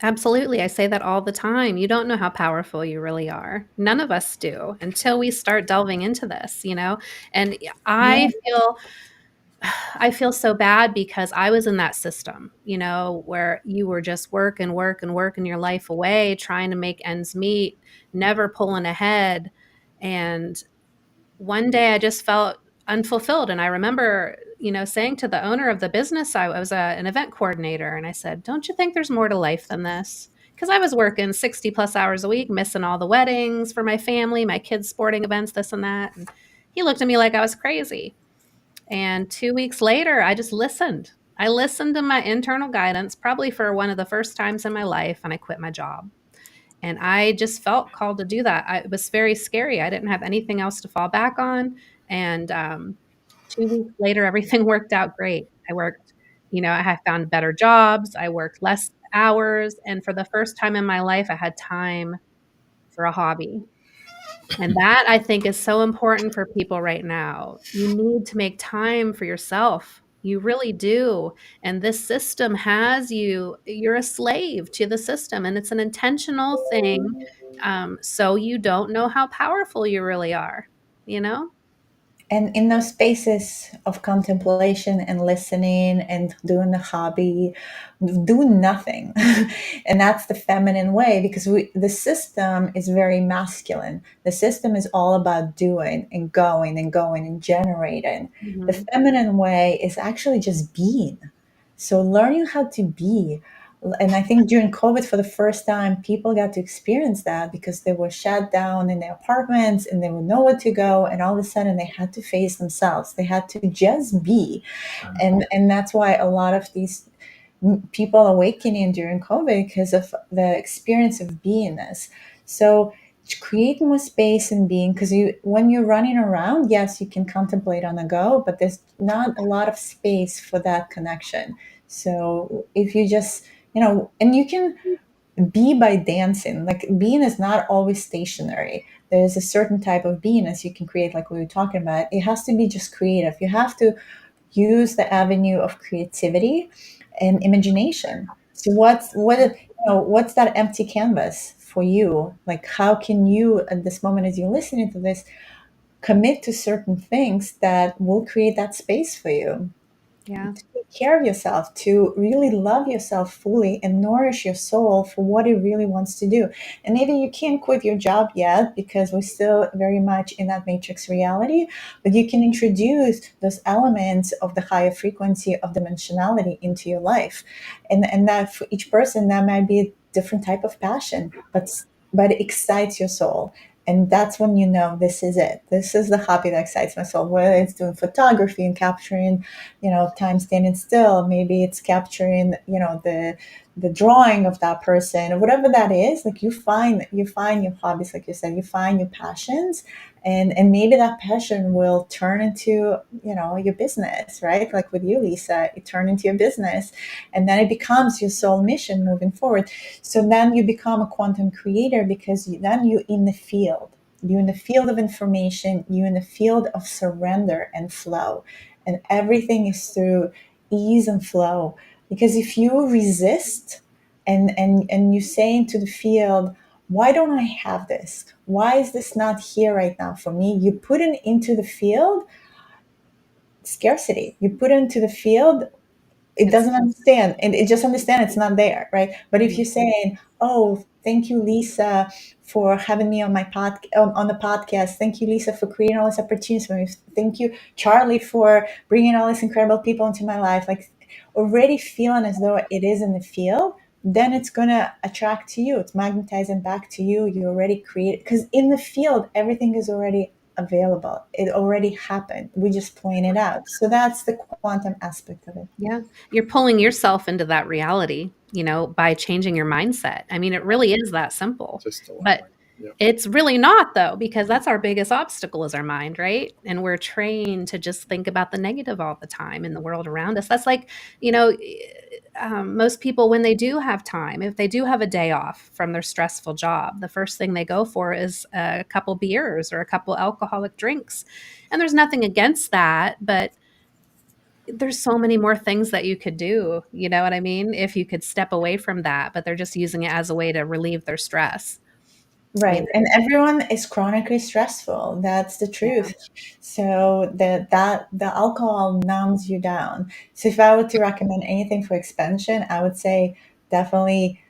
Absolutely. I say that all the time. You don't know how powerful you really are. None of us do until we start delving into this. And Yeah. I feel so bad because I was in that system, where you were just work and work and working your life away, trying to make ends meet, never pulling ahead. And one day I just felt unfulfilled. And I remember, saying to the owner of the business, I was an event coordinator, and I said, "Don't you think there's more to life than this?" Because I was working 60 plus hours a week, missing all the weddings for my family, my kids' sporting events, this and that. And he looked at me like I was crazy. And 2 weeks later, I just listened. I listened to my internal guidance, probably for one of the first times in my life, and I quit my job. And I just felt called to do that. It was very scary. I didn't have anything else to fall back on. And 2 weeks later, everything worked out great. I had found better jobs. I worked less hours. And for the first time in my life, I had time for a hobby. And that, I think, is so important for people right now. You need to make time for yourself. You really do. And this system has you're a slave to the system, and it's an intentional thing. So you don't know how powerful you really are, you know? And in those spaces of contemplation and listening and doing the hobby, doing nothing. And that's the feminine way, because the system is very masculine. The system is all about doing and going and going and generating. The Mhm. feminine way is actually just being. So learning how to be. And I think during COVID, for the first time, people got to experience that because they were shut down in their apartments and they would know where to go. And all of a sudden, they had to face themselves. They had to just be. And that's why a lot of these people awakening during COVID, because of the experience of beingness. So create more space in being, because when you're running around, yes, you can contemplate on the go, but there's not a lot of space for that connection. So if you just, and you can be by dancing. Like, being is not always stationary. There's a certain type of beingness you can create, like we were talking about. It has to be just creative. You have to use the avenue of creativity and imagination. So what what's that empty canvas for you? Like, how can you, at this moment, as you're listening to this, commit to certain things that will create that space for you Yeah. to take care of yourself, to really love yourself fully and nourish your soul for what it really wants to do. And maybe you can't quit your job yet because we're still very much in that matrix reality, but you can introduce those elements of the higher frequency of dimensionality into your life. And that for each person, that might be a different type of passion, but it excites your soul. And that's when you know this is it. This is the hobby that excites my soul. Whether it's doing photography and capturing, time standing still, maybe it's capturing, the drawing of that person or whatever that is. Like, you find your hobbies, like you said, you find your passions, and maybe that passion will turn into, your business, right? Like with you, Lisa, it turned into your business, and then it becomes your soul mission moving forward. So then you become a quantum creator because then you're in the field. You're in the field of information, you're in the field of surrender and flow. And everything is through ease and flow. Because if you resist and you say into the field, why don't I have this? Why is this not here right now for me? You put it into the field scarcity. You put it into the field, it It's doesn't understand, and it just understand it's not there, right? But if you're saying, oh, thank you, Lisa, for having me on on the podcast. Thank you, Lisa, for creating all these opportunities for me. Thank you, Charlie, for bringing all these incredible people into my life. Like, already feeling as though it is in the field, then it's gonna attract to you. It's magnetizing back to you. You already create, because in the field everything is already available. It already happened. We just point it out. So that's the quantum aspect of it. Yeah. You're pulling yourself into that reality, by changing your mindset. I mean, it really is that simple. Just But allowing. Yep. it's really not, though, because that's our biggest obstacle is our mind, right? And we're trained to just think about the negative all the time in the world around us. That's like, you know, most people, when they do have time, if they do have a day off from their stressful job, the first thing they go for is a couple beers or a couple alcoholic drinks. And there's nothing against that, but there's so many more things that you could do, you know what I mean? If you could step away from that, but they're just using it as a way to relieve their stress. You Right. know? And everyone is chronically stressful. That's the Yeah. truth. So the alcohol numbs you down. So if I were to recommend anything for expansion, I would say definitely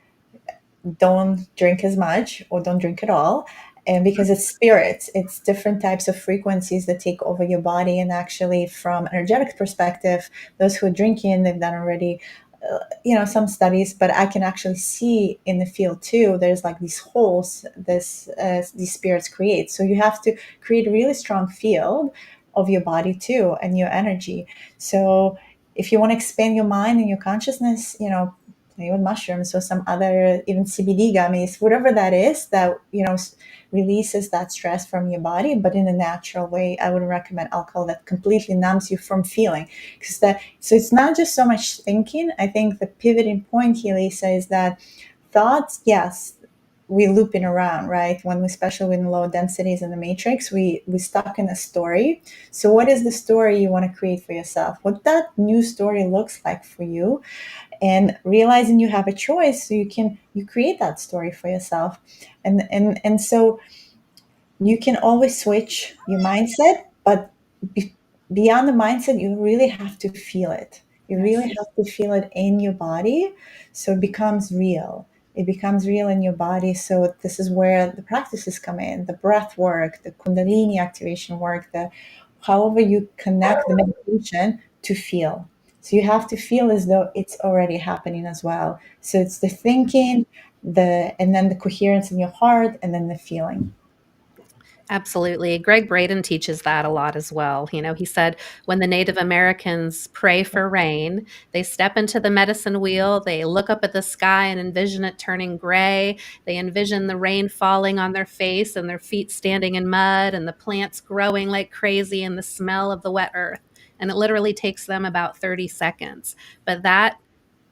don't drink as much or don't drink at all. And because it's spirits, it's different types of frequencies that take over your body. And actually, from energetic perspective, those who are drinking, they've done already, some studies, but I can actually see in the field too. There's like these holes these spirits create. So you have to create a really strong field of your body too and your energy. So if you want to expand your mind and your consciousness, play with mushrooms or some other, even CBD gummies, whatever that is that releases that stress from your body, but in a natural way. I would recommend alcohol that completely numbs you from feeling, because that so it's not just so much thinking. I think the pivoting point here, Lisa, is that thoughts, yes, we looping around, right? When we, especially in low densities in the matrix, we stuck in a story. So what is the story you want to create for yourself? What that new story looks like for you, and realizing you have a choice, so you create that story for yourself. And so you can always switch your mindset, but beyond the mindset, you really have to feel it. You really Yes. have to feel it in your body, so it becomes real. It becomes real in your body. So this is where the practices come in: the breath work, the Kundalini activation work, the however you connect the meditation to feel. So you have to feel as though it's already happening as well. So it's the thinking, and then the coherence in your heart, and then the feeling. Absolutely. Greg Braden teaches that a lot as well. He said when the Native Americans pray for rain, they step into the medicine wheel, they look up at the sky and envision it turning gray. They envision the rain falling on their face and their feet standing in mud and the plants growing like crazy and the smell of the wet earth. And it literally takes them about 30 seconds. But that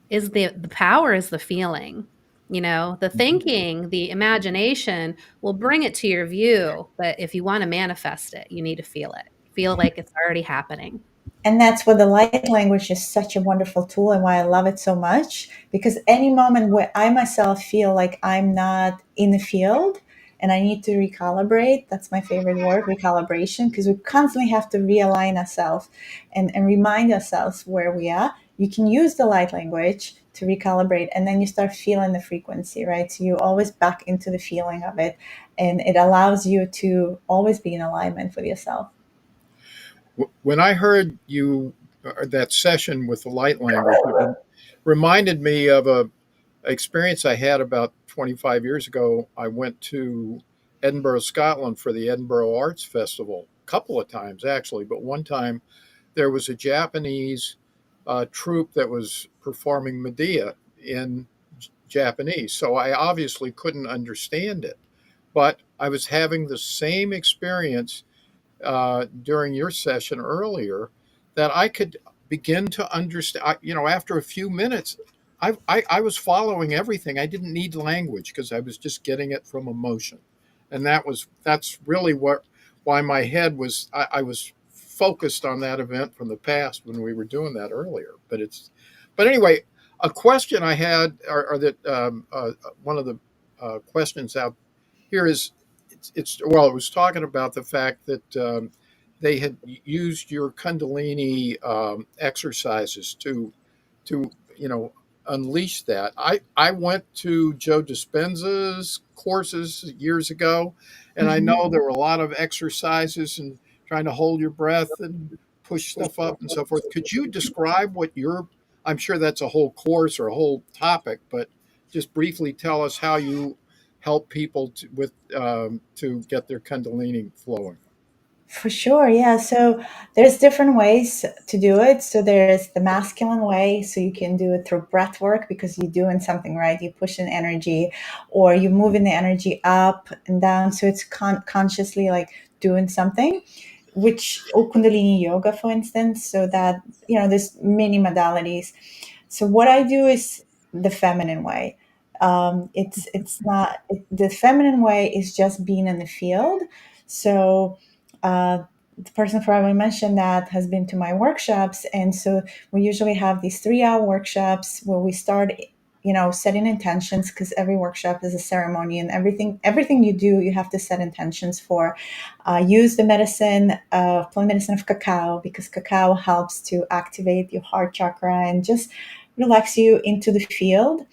is the power is the feeling. The thinking, the imagination will bring it to your view, but if you want to manifest it, you need to feel it. Feel like it's already happening. And that's why the light language is such a wonderful tool and why I love it so much. Because any moment where I myself feel like I'm not in the field and I need to recalibrate, that's my favorite word, recalibration, because we constantly have to realign ourselves and remind ourselves where we are. You can use the light language to recalibrate, and then you start feeling the frequency, right? So you always back into the feeling of it, and it allows you to always be in alignment with yourself. When I heard you that session with the light language, it reminded me of a experience I had about 25 years ago. I went to Edinburgh, Scotland for the Edinburgh Arts Festival a couple of times actually, but one time there was a Japanese troupe that was performing Medea in Japanese. So I obviously couldn't understand it, but I was having the same experience during your session earlier that I could begin to understand. After a few minutes, I was following everything. I didn't need language because I was just getting it from emotion, and that's really why my head was. I was focused on that event from the past when we were doing that earlier. But anyway, a question I had, or that one of the questions out here is well, it was talking about the fact that they had used your Kundalini exercises to unleash that. I went to Joe Dispenza's courses years ago, and I know there were a lot of exercises and trying to hold your breath and push stuff up and so forth. Could you describe what your I'm sure that's a whole course or a whole topic, but just briefly tell us how you help people to get their Kundalini flowing. For sure, yeah. So there's different ways to do it. So there's the masculine way, so you can do it through breath work because you're doing something right. You push in energy, or you're moving the energy up and down. So it's consciously like doing something, which or Kundalini yoga, for instance. So that there's many modalities. So what I do is the feminine way. It's not the feminine way is just being in the field. So the person probably mentioned that has been to my workshops, and so we usually have these 3-hour workshops where we start setting intentions, because every workshop is a ceremony, and everything you do you have to set intentions for. Use the plant medicine of cacao, because cacao helps to activate your heart chakra and just relax you into the field.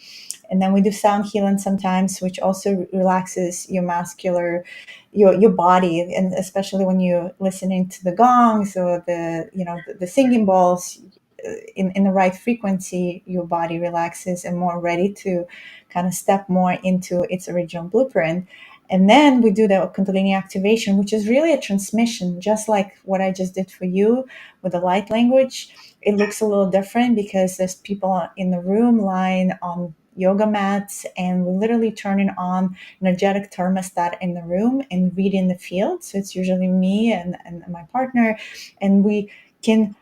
And then we do sound healing sometimes, which also relaxes your your body, and especially when you're listening to the gongs or the singing bowls in the right frequency, your body relaxes and more ready to kind of step more into its original blueprint. And then we do the Kundalini activation, which is really a transmission, just like what I just did for you with the light language. It looks a little different because there's people in the room lying on yoga mats, and we're literally turning on energetic thermostat in the room and reading the field. So it's usually me and my partner, and we can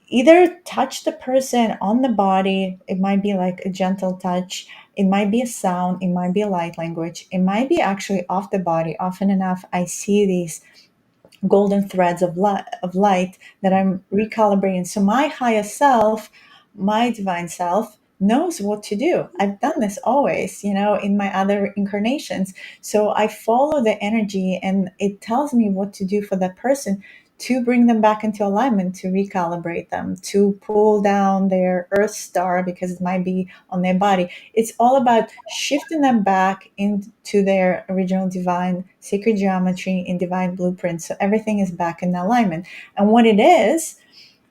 either touch the person on the body. It might be like a gentle touch, it might be a sound, it might be a light language, it might be actually off the body. Often enough I see these golden threads of light that I'm recalibrating. So my higher self, my divine self, knows what to do. I've done this always, in my other incarnations. So I follow the energy, and it tells me what to do for that person to bring them back into alignment, to recalibrate them, to pull down their earth star because it might be on their body. It's all about shifting them back into their original divine sacred geometry and divine blueprint. So everything is back in alignment. And what it is,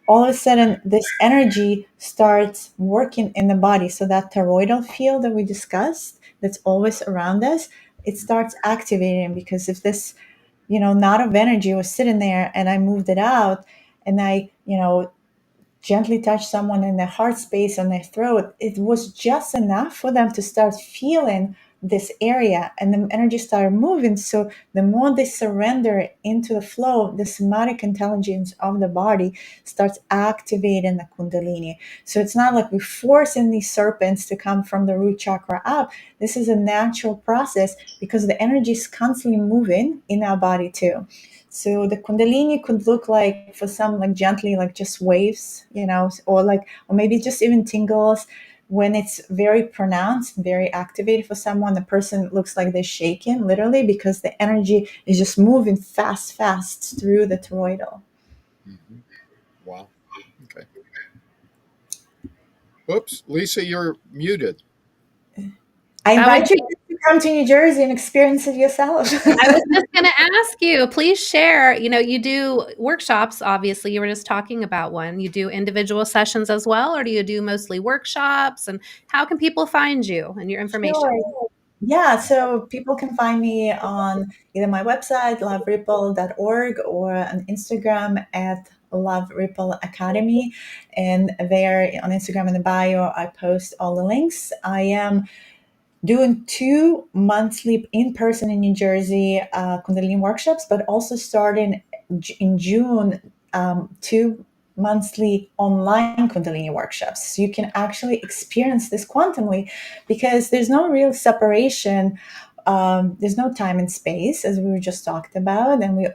all of a sudden, this energy starts working in the body. So that toroidal field that we discussed, that's always around us, it starts activating, because if this knot of energy was sitting there and I moved it out, and I gently touch someone in their heart space, on their throat, it was just enough for them to start feeling this area, and the energy started moving. So the more they surrender into the flow, the somatic intelligence of the body starts activating the Kundalini. So it's not like we're forcing these serpents to come from the root chakra up. This is a natural process because the energy is constantly moving in our body too. So the Kundalini could look like, for some, like gently, like just waves, or maybe just even tingles. When it's very pronounced, very activated for someone, the person looks like they're shaking, literally, because the energy is just moving fast through the toroidal. Mm-hmm. Wow. Okay. Whoops, Lisa, you're muted. I That would invite you be to come to New Jersey and experience it yourself. I was just going to ask you, please share. You do workshops, obviously. You were just talking about one. You do individual sessions as well, or do you do mostly workshops? And how can people find you and your information? Sure. Yeah, so people can find me on either my website, loveripple.org, or on Instagram at Love Ripple Academy. And there on Instagram in the bio, I post all the links. I am doing 2 monthly in-person in New Jersey Kundalini workshops, but also starting in June, 2 monthly online Kundalini workshops. So you can actually experience this quantumly, because there's no real separation. There's no time and space, as we were just talked about, and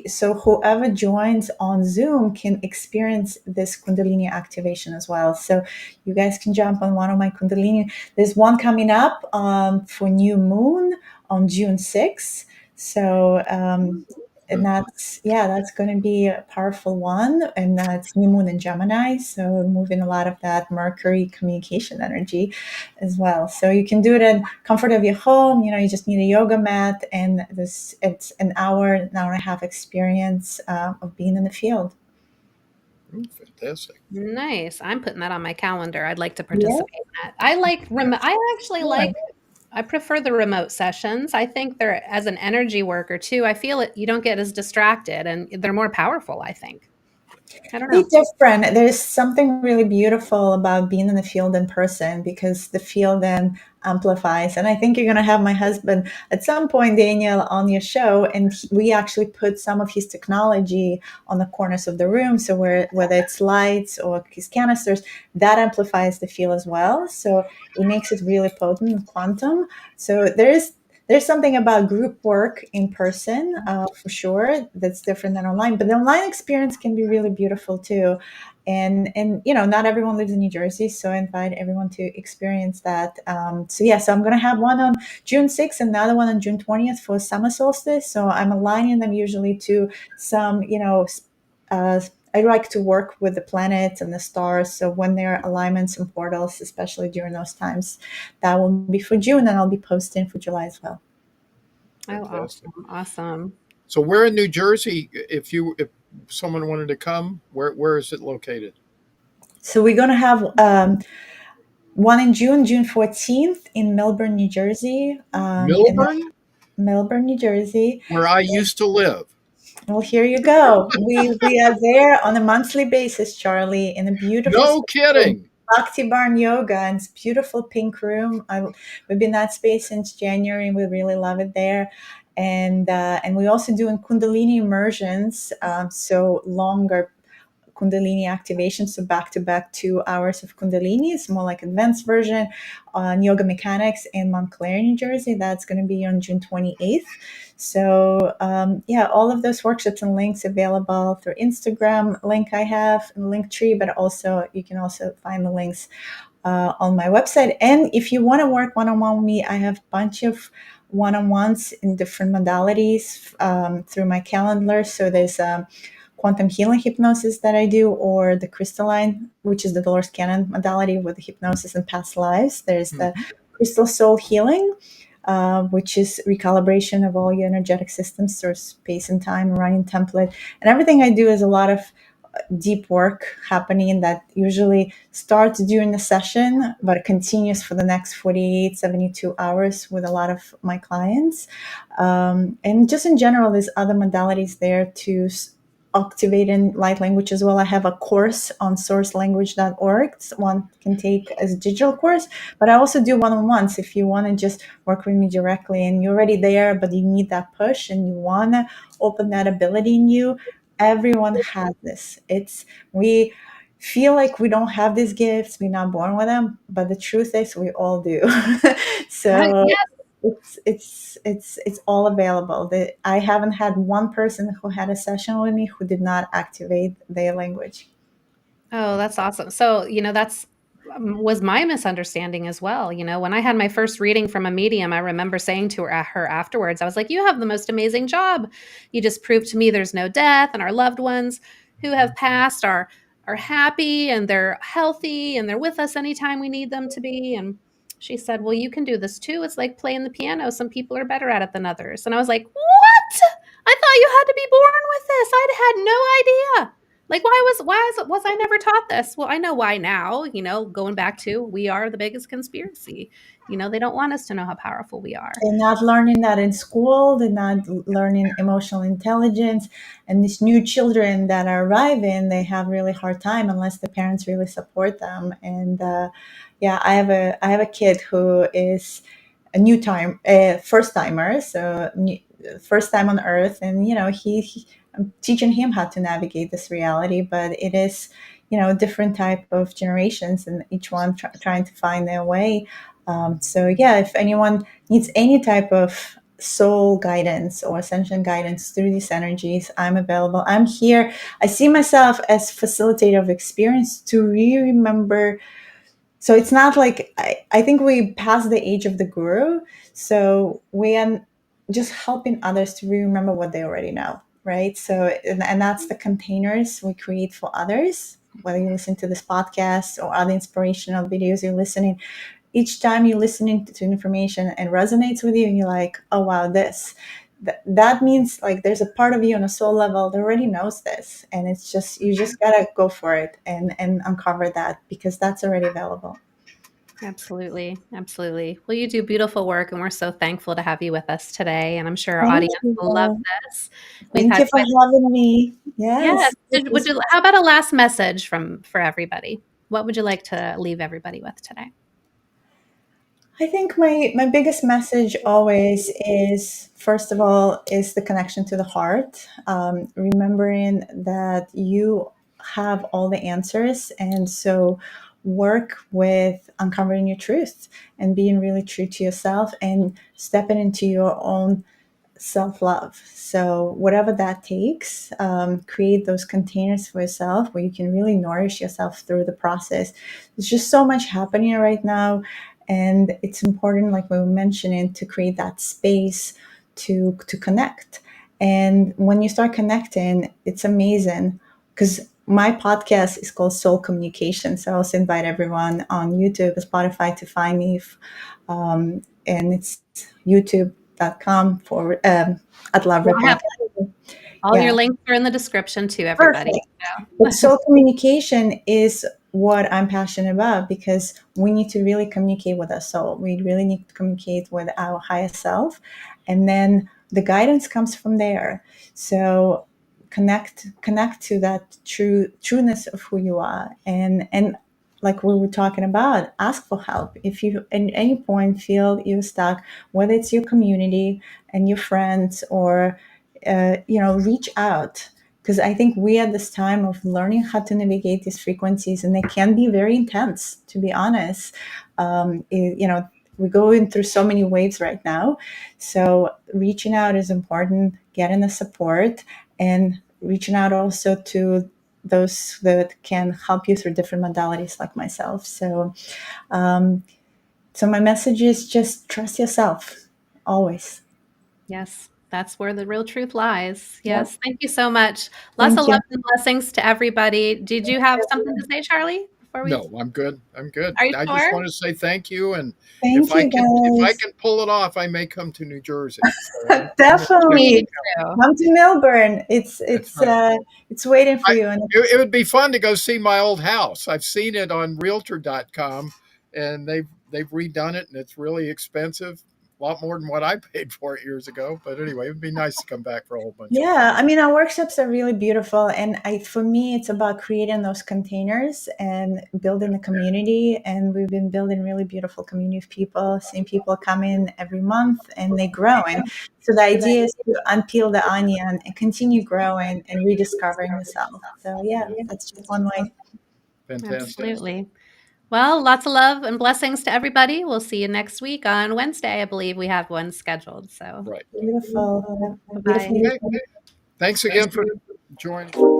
so whoever joins on Zoom can experience this Kundalini activation as well. So you guys can jump on one of my Kundalini. There's one coming up for new moon on June 6th. So and that's going to be a powerful one, and that's new moon in Gemini. So moving a lot of that Mercury communication energy as well. So you can do it in comfort of your home. You just need a yoga mat, and it's an hour and a half experience of being in the field. Fantastic. Nice. I'm putting that on my calendar. I'd like to Yeah. participate in that. I prefer the remote sessions. I think they're, as an energy worker too, I feel it, you don't get as distracted and they're more powerful, I think. I don't They're know. different. There's something really beautiful about being in the field in person, because the field then amplifies. And I think you're going to have my husband at some point, Daniel, on your show, and we actually put some of his technology on the corners of the room. So whether it's lights or his canisters, that amplifies the field as well. So it makes it really potent and quantum. So there's something about group work in person, for sure, that's different than online. But the online experience can be really beautiful too. And not everyone lives in New Jersey, so I invite everyone to experience that. So I'm going to have one on June 6th, another one on June 20th for summer solstice. So I'm aligning them usually to some, I like to work with the planets and the stars. So when there are alignments and portals, especially during those times, that will be for June, and I'll be posting for July as well. Oh, Fantastic. awesome. So where in New Jersey, if someone wanted to come, where is it located? So we're going to have one in June 14th in Melbourne, New Jersey. Milburn, Melbourne, New Jersey. where I used to live. Well, here you go. We are there on a monthly basis, Charlie, in a beautiful No kidding. Bhakti Barn Yoga, and it's beautiful pink room. We've been in that space since January, and we really love it there. And we also doing Kundalini immersions, so longer Kundalini activation, so back to back 2 hours of Kundalini. It's more like advanced version on yoga mechanics in Montclair, New Jersey. That's going to be on June 28th. So all of those workshops and links available through Instagram link I have in Linktree, but also you can also find the links on my website. And if you want to work one-on-one with me, I have a bunch of one-on-ones in different modalities through my calendar. So there's quantum healing hypnosis that I do, or the crystalline, which is the Dolores Cannon modality with hypnosis and past lives. There's the crystal soul healing, which is recalibration of all your energetic systems through space and time, running template. And everything I do is a lot of deep work happening that usually starts during the session, but continues for the next 48, 72 hours with a lot of my clients. And just in general, there's other modalities there to activating light language as well. I have a course on sourcelanguage.org. One can take as a digital course, but I also do one-on-ones if you want to just work with me directly and you're already there, but you need that push and you want to open that ability in you. Everyone has this. We feel like we don't have these gifts, we're not born with them, but the truth is we all do. So Yes. it's all available. I haven't had one person who had a session with me who did not activate their language. Oh, that's awesome. So, that's was my misunderstanding as well. When I had my first reading from a medium, I remember saying to her afterwards, I was like, "You have the most amazing job. You just proved to me there's no death, and our loved ones who have passed are happy and they're healthy and they're with us anytime we need them to be." And she said, "Well, you can do this too. It's like playing the piano. Some people are better at it than others." And I was like, "What? I thought you had to be born with this. I'd had no idea." Like, was I never taught this? Well, I know why now, going back to we are the biggest conspiracy. They don't want us to know how powerful we are. They're not learning that in school. They're not learning emotional intelligence. And these new children that are arriving, they have really hard time unless the parents really support them. And yeah, I have a kid who is a first timer, so first time on Earth, and I'm teaching him how to navigate this reality, but it is different type of generations, and each one trying to find their way. So yeah, if anyone needs any type of soul guidance or ascension guidance through these energies, I'm available. I'm here. I see myself as facilitator of experience to really remember. So it's not like I think we passed the age of the guru. So we are just helping others to remember what they already know, right? So, and that's the containers we create for others, whether you listen to this podcast or other inspirational videos you're listening. Each time you're listening to information and resonates with you, and you're like, oh, wow, that means like there's a part of you on a soul level that already knows this, and it's just you just gotta go for it and uncover that because that's already available. Absolutely. Absolutely. Well, you do beautiful work, and we're so thankful to have you with us today. And I'm sure our Thank audience will love you. this. We've Thank had you for quite, having me. yes. Yes, this was How about a last message for everybody? What would you like to leave everybody with today? I think my biggest message always is, first of all, is the connection to the heart. Remembering that you have all the answers, and so work with uncovering your truth and being really true to yourself and stepping into your own self love. So, whatever that takes, create those containers for yourself where you can really nourish yourself through the process. There's just so much happening right now. And it's important, like we were mentioning, to create that space to connect. And when you start connecting, it's amazing because my podcast is called Soul Communication. So I also invite everyone on YouTube, Spotify to find me. And it's youtube.com for at Love Well, I have Podcast. all your Yeah, links are in the description too, everybody. perfect. But soul communication is what I'm passionate about because we need to really communicate with our soul. We really need to communicate with our higher self. And then the guidance comes from there. So connect to that trueness of who you are. And like we were talking about, ask for help. If you at any point feel you're stuck, whether it's your community and your friends or reach out because I think we at this time of learning how to navigate these frequencies, and they can be very intense, to be honest. We're going through so many waves right now. So reaching out is important, getting the support, and reaching out also to those that can help you through different modalities like myself. Um, so my message is just trust yourself always. Yes, that's where the real truth lies. Yep. Yes. Thank you so much. Lots Thank of you. love and blessings to everybody. Did you have something to say, Charlie, before we No, I'm good. I'm good. are you I just sure? want to say thank you, and Thank you, if I guys. can pull it off, I may come to New Jersey. So I'm gonna check Me Definitely it out. too. come to Melbourne. That's right. It's waiting for I, you. And it would be fun to go see my old house. I've seen it on Realtor.com, and they've redone it, and it's really expensive. lot more than what I paid for it years ago. But anyway, it'd be nice to come back for a whole bunch of Yeah, I mean, our workshops are really beautiful, and for me, it's about creating those containers and building a community. And we've been building really beautiful community of people. Same people come in every month, and they grow. And so the idea is to unpeel the onion and continue growing and rediscovering yourself. So yeah, that's just one way. Fantastic. Absolutely. Well, lots of love and blessings to everybody. We'll see you next week on Wednesday. I believe we have one scheduled. So Right. Beautiful. Have a bye-bye. beautiful Okay. Thanks again for joining.